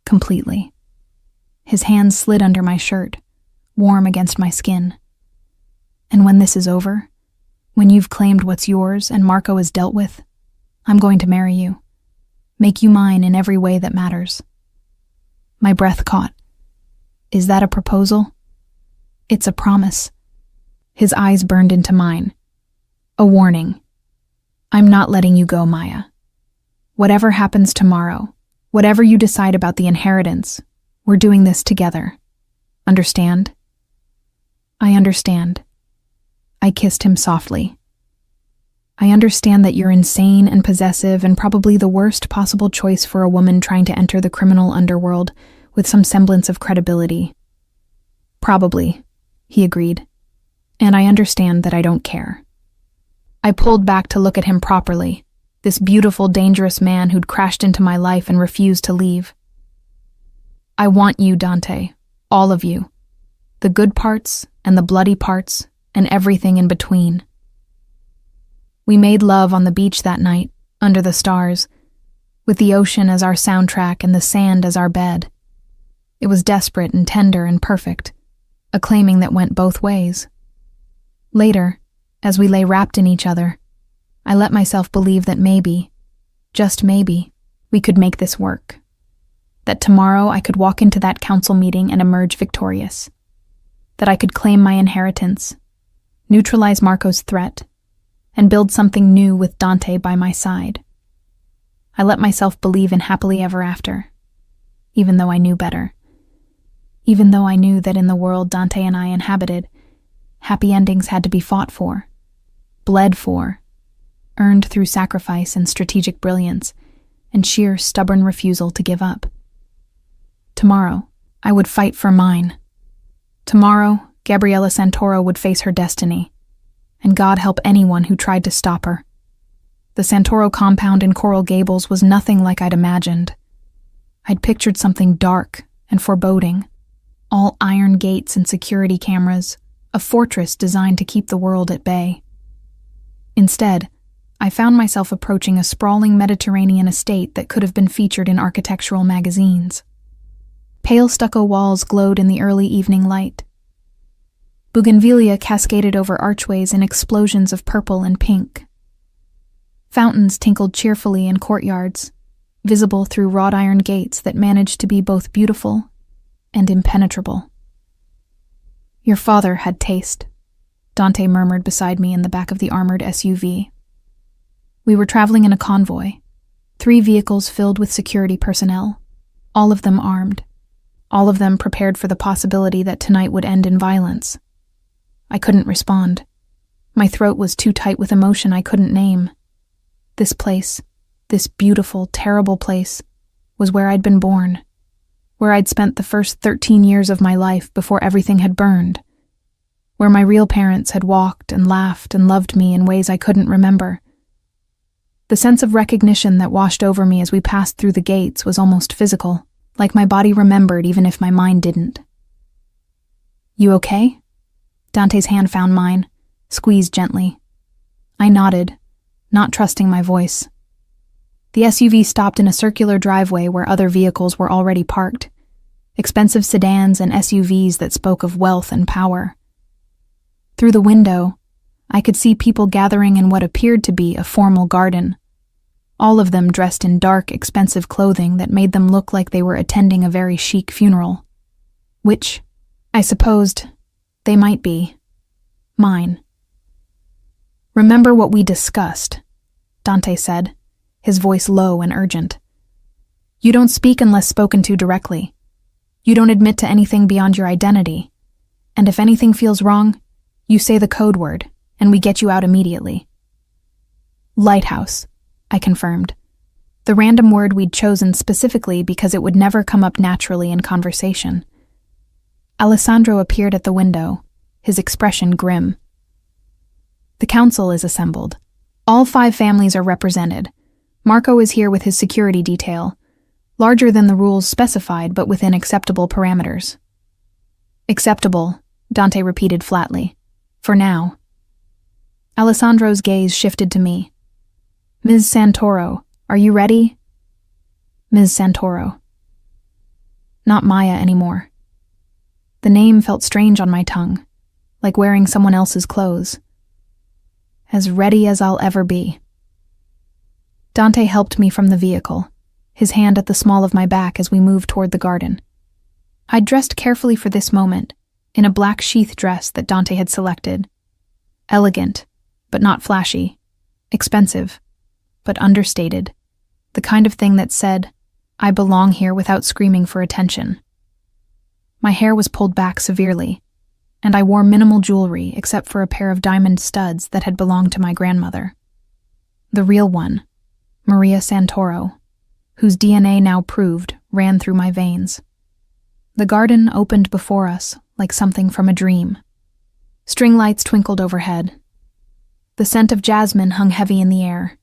Completely. His hands slid under my shirt, warm against my skin. And when this is over, when you've claimed what's yours and Marco is dealt with, I'm going to marry you. Make you mine in every way that matters. My breath caught. Is that a proposal? It's a promise. His eyes burned into mine. A warning. I'm not letting you go, Maya. Whatever happens tomorrow, whatever you decide about the inheritance, we're doing this together. Understand? I understand. I kissed him softly. I understand that you're insane and possessive and probably the worst possible choice for a woman trying to enter the criminal underworld with some semblance of credibility. Probably, he agreed. And I understand that I don't care. I pulled back to look at him properly, this beautiful, dangerous man who'd crashed into my life and refused to leave. I want you, Dante, all of you. The good parts and the bloody parts and everything in between. We made love on the beach that night, under the stars, with the ocean as our soundtrack and the sand as our bed. It was desperate and tender and perfect, a claiming that went both ways. Later, as we lay wrapped in each other, I let myself believe that maybe, just maybe, we could make this work. That tomorrow I could walk into that council meeting and emerge victorious. That I could claim my inheritance. neutralize Marco's threat, and build something new with Dante by my side. I let myself believe in happily ever after, even though I knew better. Even though I knew that in the world Dante and I inhabited, happy endings had to be fought for, bled for, earned through sacrifice and strategic brilliance, and sheer stubborn refusal to give up. Tomorrow, I would fight for mine. Tomorrow, Gabriella Santoro would face her destiny, and God help anyone who tried to stop her. The Santoro compound in Coral Gables was nothing like I'd imagined. I'd pictured something dark and foreboding, all iron gates and security cameras, a fortress designed to keep the world at bay. Instead, I found myself approaching a sprawling Mediterranean estate that could have been featured in architectural magazines. Pale stucco walls glowed in the early evening light. Bougainvillea cascaded over archways in explosions of purple and pink. Fountains tinkled cheerfully in courtyards, visible through wrought iron gates that managed to be both beautiful and impenetrable. "Your father had taste," Dante murmured beside me in the back of the armored SUV. We were traveling in a convoy, 3 vehicles filled with security personnel, all of them armed, all of them prepared for the possibility that tonight would end in violence. I couldn't respond. My throat was too tight with emotion I couldn't name. This place, this beautiful, terrible place, was where I'd been born, where I'd spent the first 13 years of my life before everything had burned, where my real parents had walked and laughed and loved me in ways I couldn't remember. The sense of recognition that washed over me as we passed through the gates was almost physical, like my body remembered even if my mind didn't. "You okay?" Dante's hand found mine, squeezed gently. I nodded, not trusting my voice. The SUV stopped in a circular driveway where other vehicles were already parked, expensive sedans and SUVs that spoke of wealth and power. Through the window, I could see people gathering in what appeared to be a formal garden, all of them dressed in dark, expensive clothing that made them look like they were attending a very chic funeral, which, I supposed, they might be. Mine. "Remember what we discussed," Dante said, his voice low and urgent. "You don't speak unless spoken to directly. You don't admit to anything beyond your identity. And if anything feels wrong, you say the code word, and we get you out immediately." "Lighthouse," I confirmed, the random word we'd chosen specifically because it would never come up naturally in conversation. Alessandro appeared at the window, his expression grim. "The council is assembled. All 5 families are represented. Marco is here with his security detail, larger than the rules specified but within acceptable parameters." "Acceptable," Dante repeated flatly. "For now." Alessandro's gaze shifted to me. "Ms. Santoro, are you ready?" Ms. Santoro. Not Maya anymore. The name felt strange on my tongue, like wearing someone else's clothes. As ready as I'll ever be. Dante helped me from the vehicle, his hand at the small of my back as we moved toward the garden. I'd dressed carefully for this moment, in a black sheath dress that Dante had selected. Elegant, but not flashy. Expensive, but understated. The kind of thing that said, "I belong here," without screaming for attention. My hair was pulled back severely, and I wore minimal jewelry except for a pair of diamond studs that had belonged to my grandmother. The real one, Maria Santoro, whose DNA now proved ran through my veins. The garden opened before us like something from a dream. String lights twinkled overhead. The scent of jasmine hung heavy in the air.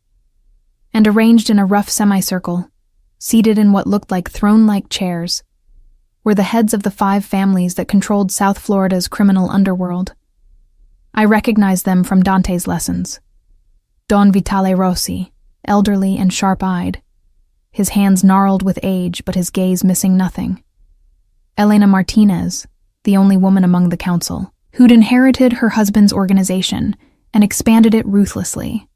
And arranged in a rough semicircle, seated in what looked like throne-like chairs, were the heads of the 5 families that controlled South Florida's criminal underworld. I recognized them from Dante's lessons. Don Vitale Rossi, elderly and sharp-eyed, his hands gnarled with age but his gaze missing nothing. Elena Martinez, the only woman among the council, who'd inherited her husband's organization and expanded it ruthlessly.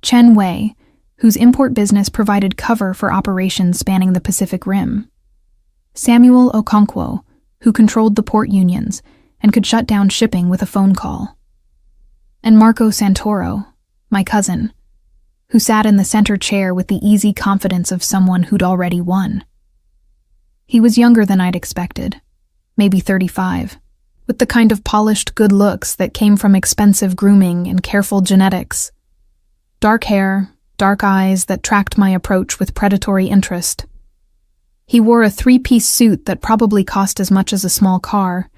Chen Wei, whose import business provided cover for operations spanning the Pacific Rim. Samuel Okonkwo, who controlled the port unions and could shut down shipping with a phone call. and Marco Santoro, my cousin, who sat in the center chair with the easy confidence of someone who'd already won. He was younger than I'd expected, maybe 35, with the kind of polished good looks that came from expensive grooming and careful genetics. Dark hair, dark eyes that tracked my approach with predatory interest. He wore a three-piece suit that probably cost as much as a small car,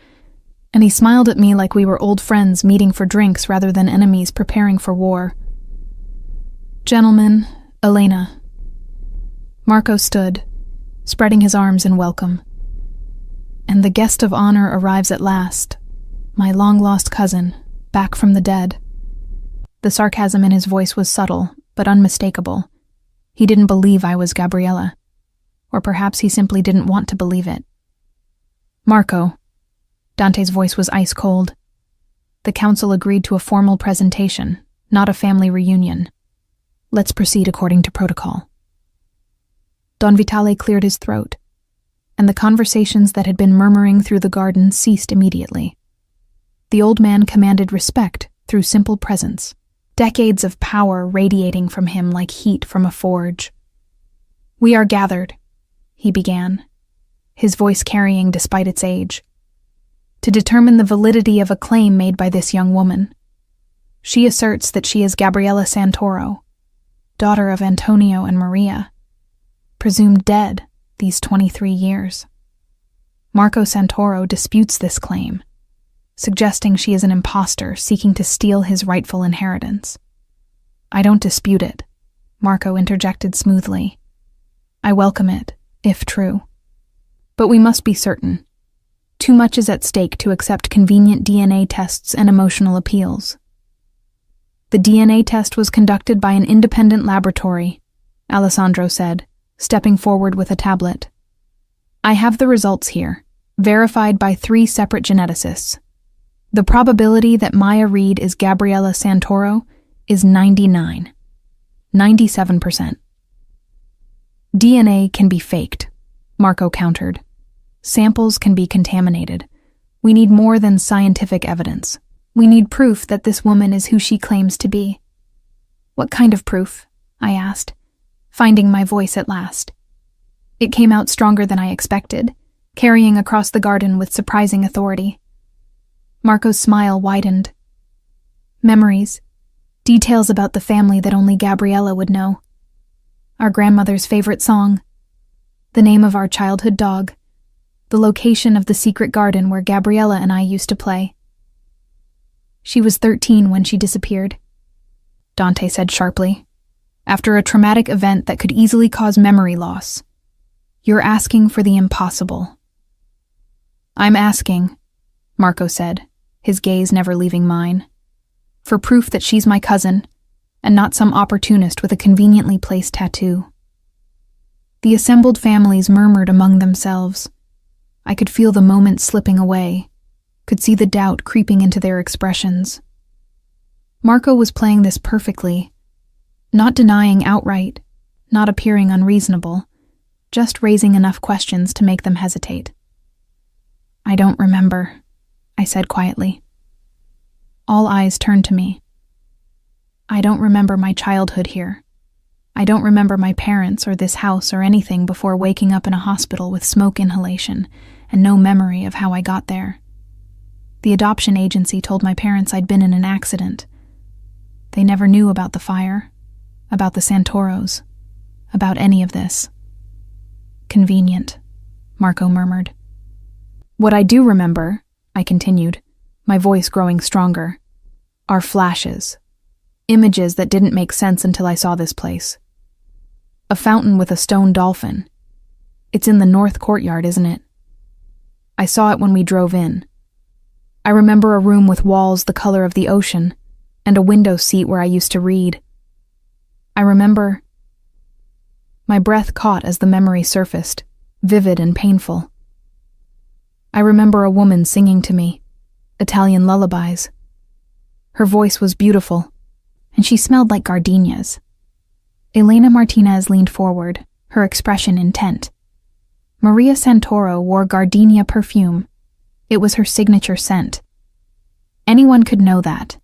and he smiled at me like we were old friends meeting for drinks rather than enemies preparing for war. "Gentlemen, Elena." Marco stood, spreading his arms in welcome. "And the guest of honor arrives at last, my long-lost cousin, back from the dead." The sarcasm in his voice was subtle, but unmistakable. He didn't believe I was Gabriella. Or perhaps he simply didn't want to believe it. "Marco." Dante's voice was ice-cold. "The council agreed to a formal presentation, not a family reunion. Let's proceed according to protocol." Don Vitale cleared his throat, and the conversations that had been murmuring through the garden ceased immediately. The old man commanded respect through simple presence, decades of power radiating from him like heat from a forge. "We are gathered," he began, his voice carrying despite its age, "to determine the validity of a claim made by this young woman. She asserts that she is Gabriella Santoro, daughter of Antonio and Maria, presumed dead these 23 years. Marco Santoro disputes this claim, suggesting she is an imposter seeking to steal his rightful inheritance. "I don't dispute it," Marco interjected smoothly. "I welcome it, if true. But we must be certain. Too much is at stake to accept convenient DNA tests and emotional appeals." "The DNA test was conducted by an independent laboratory," Alessandro said, stepping forward with a tablet. "I have the results here, verified by 3 separate geneticists. The probability that Maya Reed is Gabriella Santoro is 97%. "DNA can be faked," Marco countered. "Samples can be contaminated. We need more than scientific evidence. We need proof that this woman is who she claims to be." "What kind of proof?" I asked, finding my voice at last. It came out stronger than I expected, carrying across the garden with surprising authority. Marco's smile widened. "Memories. Details about the family that only Gabriella would know. Our grandmother's favorite song. The name of our childhood dog. The location of the secret garden where Gabriella and I used to play." "She was 13 when she disappeared," Dante said sharply, "after a traumatic event that could easily cause memory loss. You're asking for the impossible." "I'm asking," Marco said, his gaze never leaving mine, "for proof that she's my cousin, and not some opportunist with a conveniently placed tattoo." The assembled families murmured among themselves. I could feel the moment slipping away, could see the doubt creeping into their expressions. Marco was playing this perfectly, not denying outright, not appearing unreasonable, just raising enough questions to make them hesitate. "I don't remember," I said quietly. All eyes turned to me. "I don't remember my childhood here. I don't remember my parents or this house or anything before waking up in a hospital with smoke inhalation and no memory of how I got there. The adoption agency told my parents I'd been in an accident. They never knew about the fire, about the Santoros, about any of this." "Convenient," Marco murmured. "What I do remember," I continued, my voice growing stronger, "are flashes. Images that didn't make sense until I saw this place. A fountain with a stone dolphin. It's in the north courtyard, isn't it? I saw it when we drove in. I remember a room with walls the color of the ocean, and a window seat where I used to read. I remember..." My breath caught as the memory surfaced, vivid and painful. "I remember a woman singing to me, Italian lullabies. Her voice was beautiful, and she smelled like gardenias." Elena Martinez leaned forward, her expression intent. Maria Santoro wore gardenia perfume. It was her signature scent. Anyone could know that.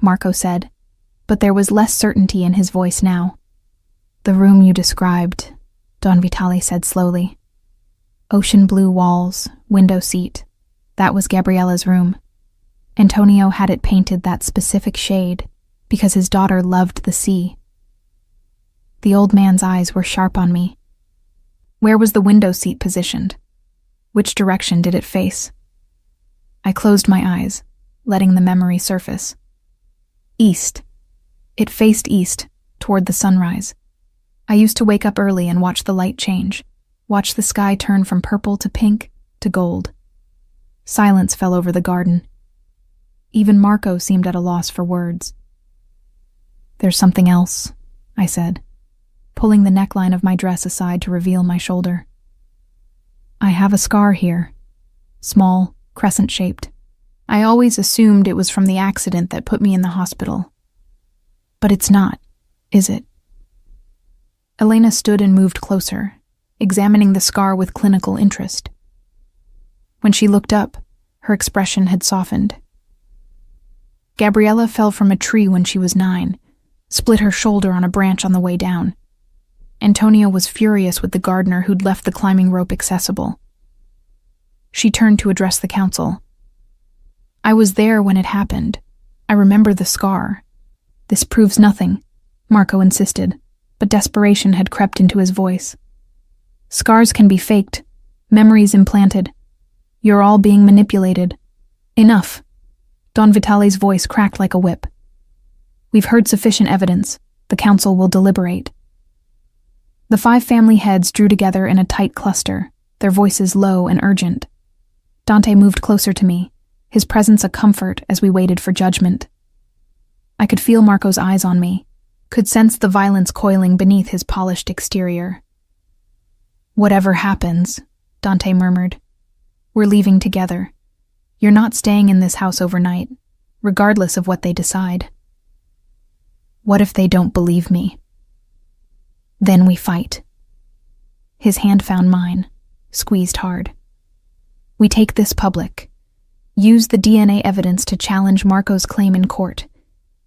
Marco said, but there was less certainty in his voice now. The room you described, Don Vitale said slowly. Ocean blue walls, window seat. That was Gabriella's room. Antonio had it painted that specific shade because his daughter loved the sea. The old man's eyes were sharp on me. Where was the window seat positioned? Which direction did it face? I closed my eyes, letting the memory surface. East. It faced east, toward the sunrise. I used to wake up early and watch the light change, watch the sky turn from purple to pink to gold. Silence fell over the garden. Even Marco seemed at a loss for words. There's something else, I said, pulling the neckline of my dress aside to reveal my shoulder. I have a scar here, small, crescent-shaped. I always assumed it was from the accident that put me in the hospital. But it's not, is it? Elena stood and moved closer, examining the scar with clinical interest. When she looked up, her expression had softened. Gabriella fell from a tree when she was 9, split her shoulder on a branch on the way down. Antonio was furious with the gardener who'd left the climbing rope accessible. She turned to address the council. I was there when it happened. I remember the scar. This proves nothing, Marco insisted, but desperation had crept into his voice. Scars can be faked, memories implanted. You're all being manipulated. Enough. Don Vitale's voice cracked like a whip. We've heard sufficient evidence. The council will deliberate. The 5 family heads drew together in a tight cluster, their voices low and urgent. Dante moved closer to me, his presence a comfort as we waited for judgment. I could feel Marco's eyes on me, could sense the violence coiling beneath his polished exterior. Whatever happens, Dante murmured, we're leaving together. You're not staying in this house overnight, regardless of what they decide. What if they don't believe me? Then we fight. His hand found mine, squeezed hard. We take this public. Use the DNA evidence to challenge Marco's claim in court.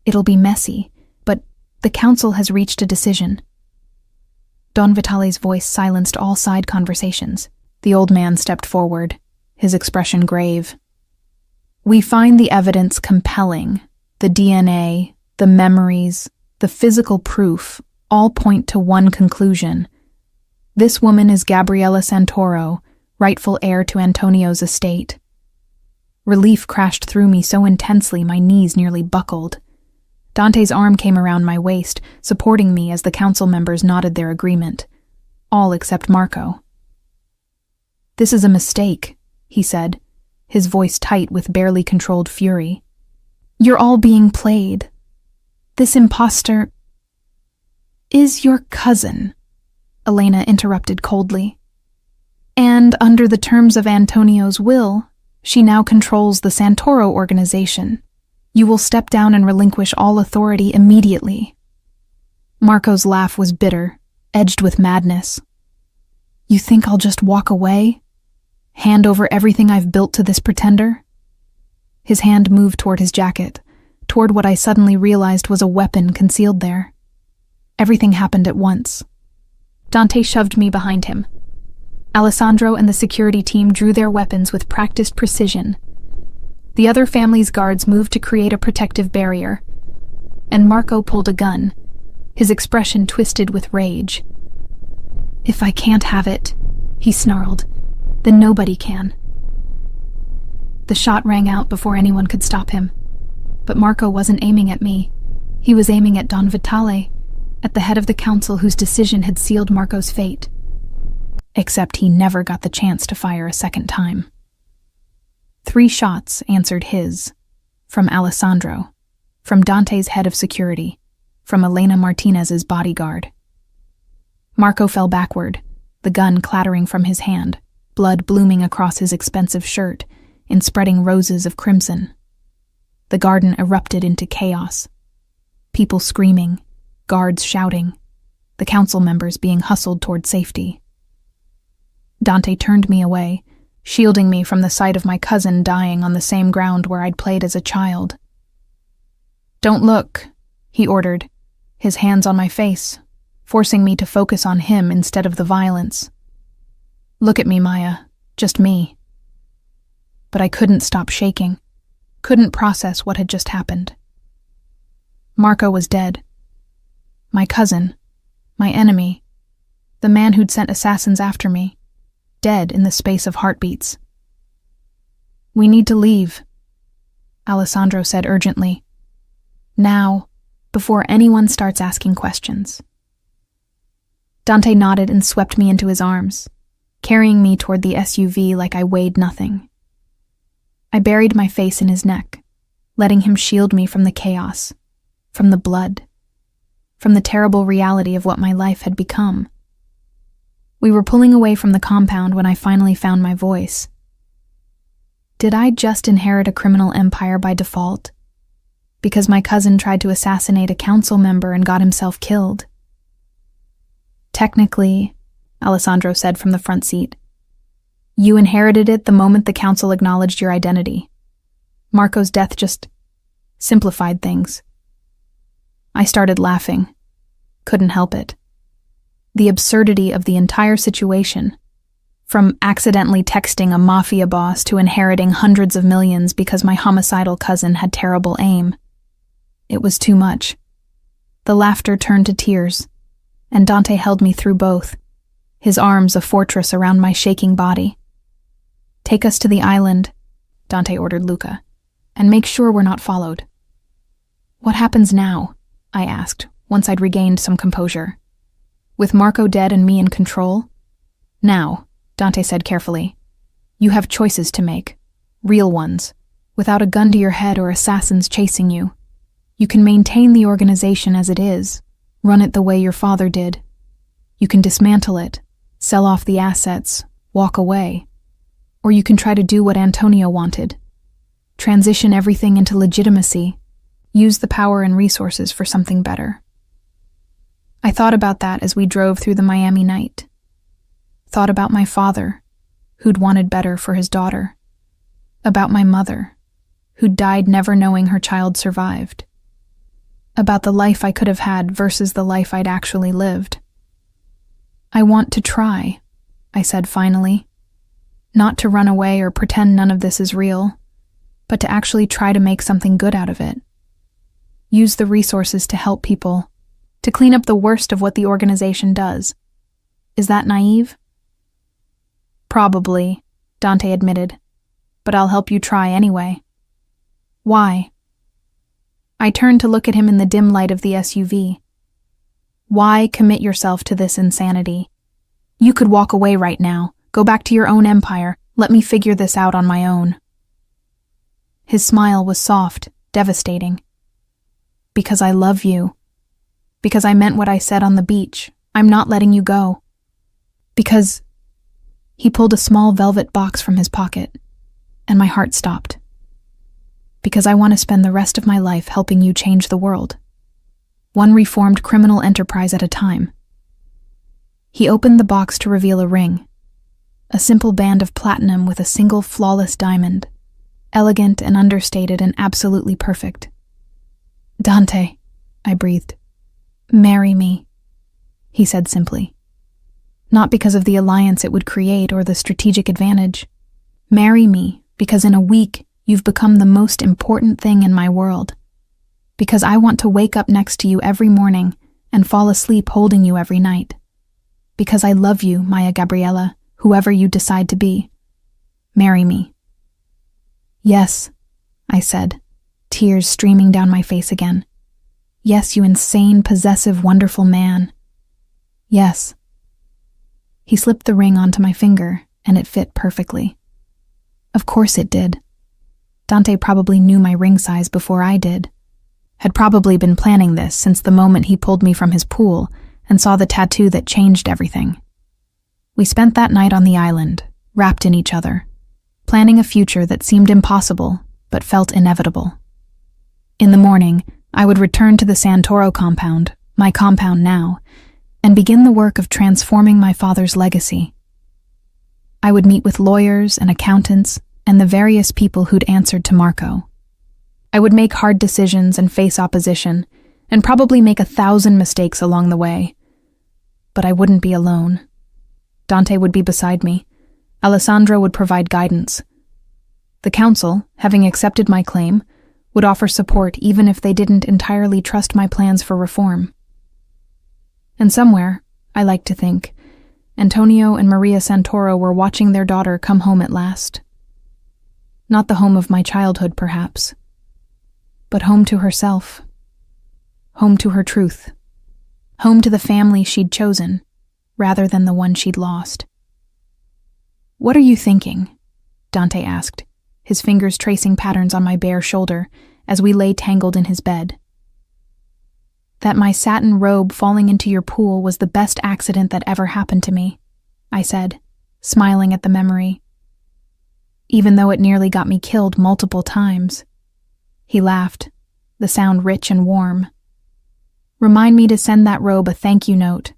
It'll be messy, but the council has reached a decision. Don Vitale's voice silenced all side conversations. The old man stepped forward, his expression grave. We find the evidence compelling. The DNA, the memories, the physical proof all point to one conclusion. This woman is Gabriella Santoro, rightful heir to Antonio's estate. Relief crashed through me so intensely my knees nearly buckled. Dante's arm came around my waist, supporting me as the council members nodded their agreement. All except Marco. This is a mistake, he said, his voice tight with barely controlled fury. You're all being played. This imposter is your cousin, Elena interrupted coldly. And under the terms of Antonio's will, she now controls the Santoro organization. You will step down and relinquish all authority immediately. Marco's laugh was bitter, edged with madness. You think I'll just walk away? Hand over everything I've built to this pretender? His hand moved toward his jacket, toward what I suddenly realized was a weapon concealed there. Everything happened at once. Dante shoved me behind him. Alessandro and the security team drew their weapons with practiced precision. The other family's guards moved to create a protective barrier. And Marco pulled a gun, his expression twisted with rage. If I can't have it, he snarled, then nobody can. The shot rang out before anyone could stop him. But Marco wasn't aiming at me. He was aiming at Don Vitale, at the head of the council whose decision had sealed Marco's fate. Except he never got the chance to fire a second time. 3 shots answered his, from Alessandro, from Dante's head of security, from Elena Martinez's bodyguard. Marco fell backward, the gun clattering from his hand, blood blooming across his expensive shirt in spreading roses of crimson. The garden erupted into chaos. People screaming, guards shouting, the council members being hustled toward safety. Dante turned me away, shielding me from the sight of my cousin dying on the same ground where I'd played as a child. "Don't look," he ordered, his hands on my face, forcing me to focus on him instead of the violence. "Look at me, Maya. Just me." But I couldn't stop shaking, couldn't process what had just happened. Marco was dead. My cousin, my enemy, the man who'd sent assassins after me, dead in the space of heartbeats. "We need to leave," Alessandro said urgently. "Now, before anyone starts asking questions." Dante nodded and swept me into his arms, carrying me toward the SUV like I weighed nothing. I buried my face in his neck, letting him shield me from the chaos, from the blood, from the terrible reality of what my life had become. We were pulling away from the compound when I finally found my voice. Did I just inherit a criminal empire by default? Because my cousin tried to assassinate a council member and got himself killed? "Technically," Alessandro said from the front seat, "you inherited it the moment the council acknowledged your identity. Marco's death just simplified things." I started laughing. Couldn't help it. The absurdity of the entire situation, from accidentally texting a Mafia boss to inheriting hundreds of millions because my homicidal cousin had terrible aim. It was too much. The laughter turned to tears, and Dante held me through both, his arms a fortress around my shaking body. "Take us to the island," Dante ordered Luca, "and make sure we're not followed." "What happens now?" I asked, once I'd regained some composure. "With Marco dead and me in control?" "Now," Dante said carefully, "you have choices to make, real ones, without a gun to your head or assassins chasing you. You can maintain the organization as it is, run it the way your father did. You can dismantle it, sell off the assets, walk away. Or you can try to do what Antonio wanted, transition everything into legitimacy, use the power and resources for something better." I thought about that as we drove through the Miami night. Thought about my father, who'd wanted better for his daughter. About my mother, who'd died never knowing her child survived. About the life I could have had versus the life I'd actually lived. "I want to try," I said finally. "Not to run away or pretend none of this is real, but to actually try to make something good out of it. Use the resources to help people, to clean up the worst of what the organization does. Is that naive?" "Probably," Dante admitted, "but I'll help you try anyway." "Why?" I turned to look at him in the dim light of the SUV. "Why commit yourself to this insanity? You could walk away right now, go back to your own empire, let me figure this out on my own." His smile was soft, devastating. "Because I love you. Because I meant what I said on the beach. I'm not letting you go. Because..." He pulled a small velvet box from his pocket, and my heart stopped. "Because I want to spend the rest of my life helping you change the world. One reformed criminal enterprise at a time." He opened the box to reveal a ring, a simple band of platinum with a single flawless diamond, elegant and understated and absolutely perfect. "Dante," I breathed. "Marry me," he said simply. Not because of the alliance it would create or the strategic advantage. Marry me because in a week you've become the most important thing in my world. Because I want to wake up next to you every morning and fall asleep holding you every night. Because I love you, Maya Gabriella, whoever you decide to be. Marry me." "Yes," I said, tears streaming down my face again. "Yes, you insane, possessive, wonderful man. Yes." He slipped the ring onto my finger, and it fit perfectly. Of course it did. Dante probably knew my ring size before I did. Had probably been planning this since the moment he pulled me from his pool and saw the tattoo that changed everything. We spent that night on the island, wrapped in each other, planning a future that seemed impossible but felt inevitable. In the morning, I would return to the Santoro compound, my compound now, and begin the work of transforming my father's legacy. I would meet with lawyers and accountants and the various people who'd answered to Marco. I I would make hard decisions and face opposition, and probably make 1,000 mistakes along the way. But I wouldn't be alone. Dante would be beside me. Alessandro would provide guidance. The council, having accepted my claim, would offer support even if they didn't entirely trust my plans for reform. And somewhere, I like to think, Antonio and Maria Santoro were watching their daughter come home at last. Not the home of my childhood, perhaps, but home to herself, home to her truth, home to the family she'd chosen, rather than the one she'd lost. "What are you thinking?" Dante asked, his fingers tracing patterns on my bare shoulder as we lay tangled in his bed. "That my satin robe falling into your pool was the best accident that ever happened to me," I said, smiling at the memory. "Even though it nearly got me killed multiple times." He laughed, the sound rich and warm. "Remind me to send that robe a thank you note.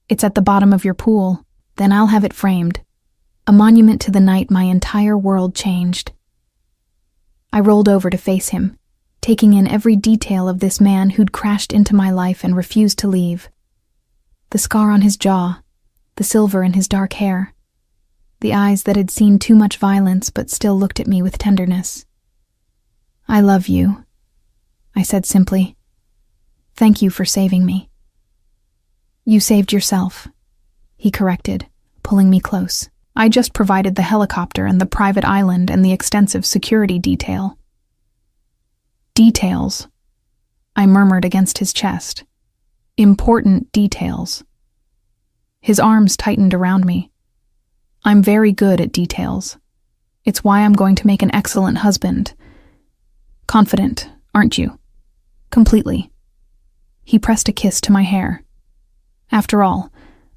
It's at the bottom of your pool, then I'll have it framed. A monument to the night my entire world changed." I rolled over to face him, taking in every detail of this man who'd crashed into my life and refused to leave. The scar on his jaw, the silver in his dark hair, the eyes that had seen too much violence but still looked at me with tenderness. "I love you," I said simply. "Thank you for saving me." "You saved yourself," he corrected, pulling me close. "I just provided the helicopter and the private island and the extensive security detail." "Details," I murmured against his chest. "Important details." His arms tightened around me. "I'm very good at details. It's why I'm going to make an excellent husband. Confident, aren't you?" "Completely." He pressed a kiss to my hair. "After all,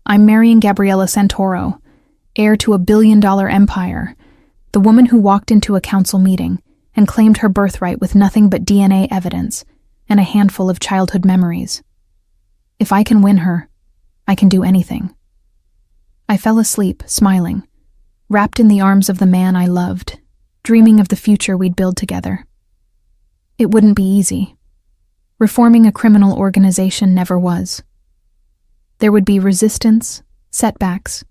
I'm marrying Gabriella Santoro, heir to a billion-dollar empire, the woman who walked into a council meeting and claimed her birthright with nothing but DNA evidence and a handful of childhood memories. If I can win her, I can do anything." I fell asleep, smiling, wrapped in the arms of the man I loved, dreaming of the future we'd build together. It wouldn't be easy. Reforming a criminal organization never was. There would be resistance, setbacks,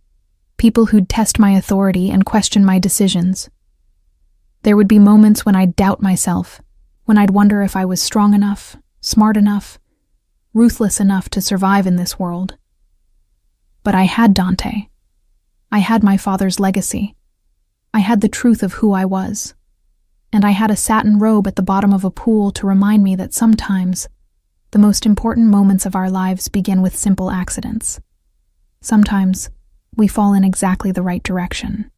people who'd test my authority and question my decisions. There would be moments when I'd doubt myself, when I'd wonder if I was strong enough, smart enough, ruthless enough to survive in this world. But I had Dante. I had my father's legacy. I had the truth of who I was. And I had a satin robe at the bottom of a pool to remind me that sometimes the most important moments of our lives begin with simple accidents. Sometimes we fall in exactly the right direction.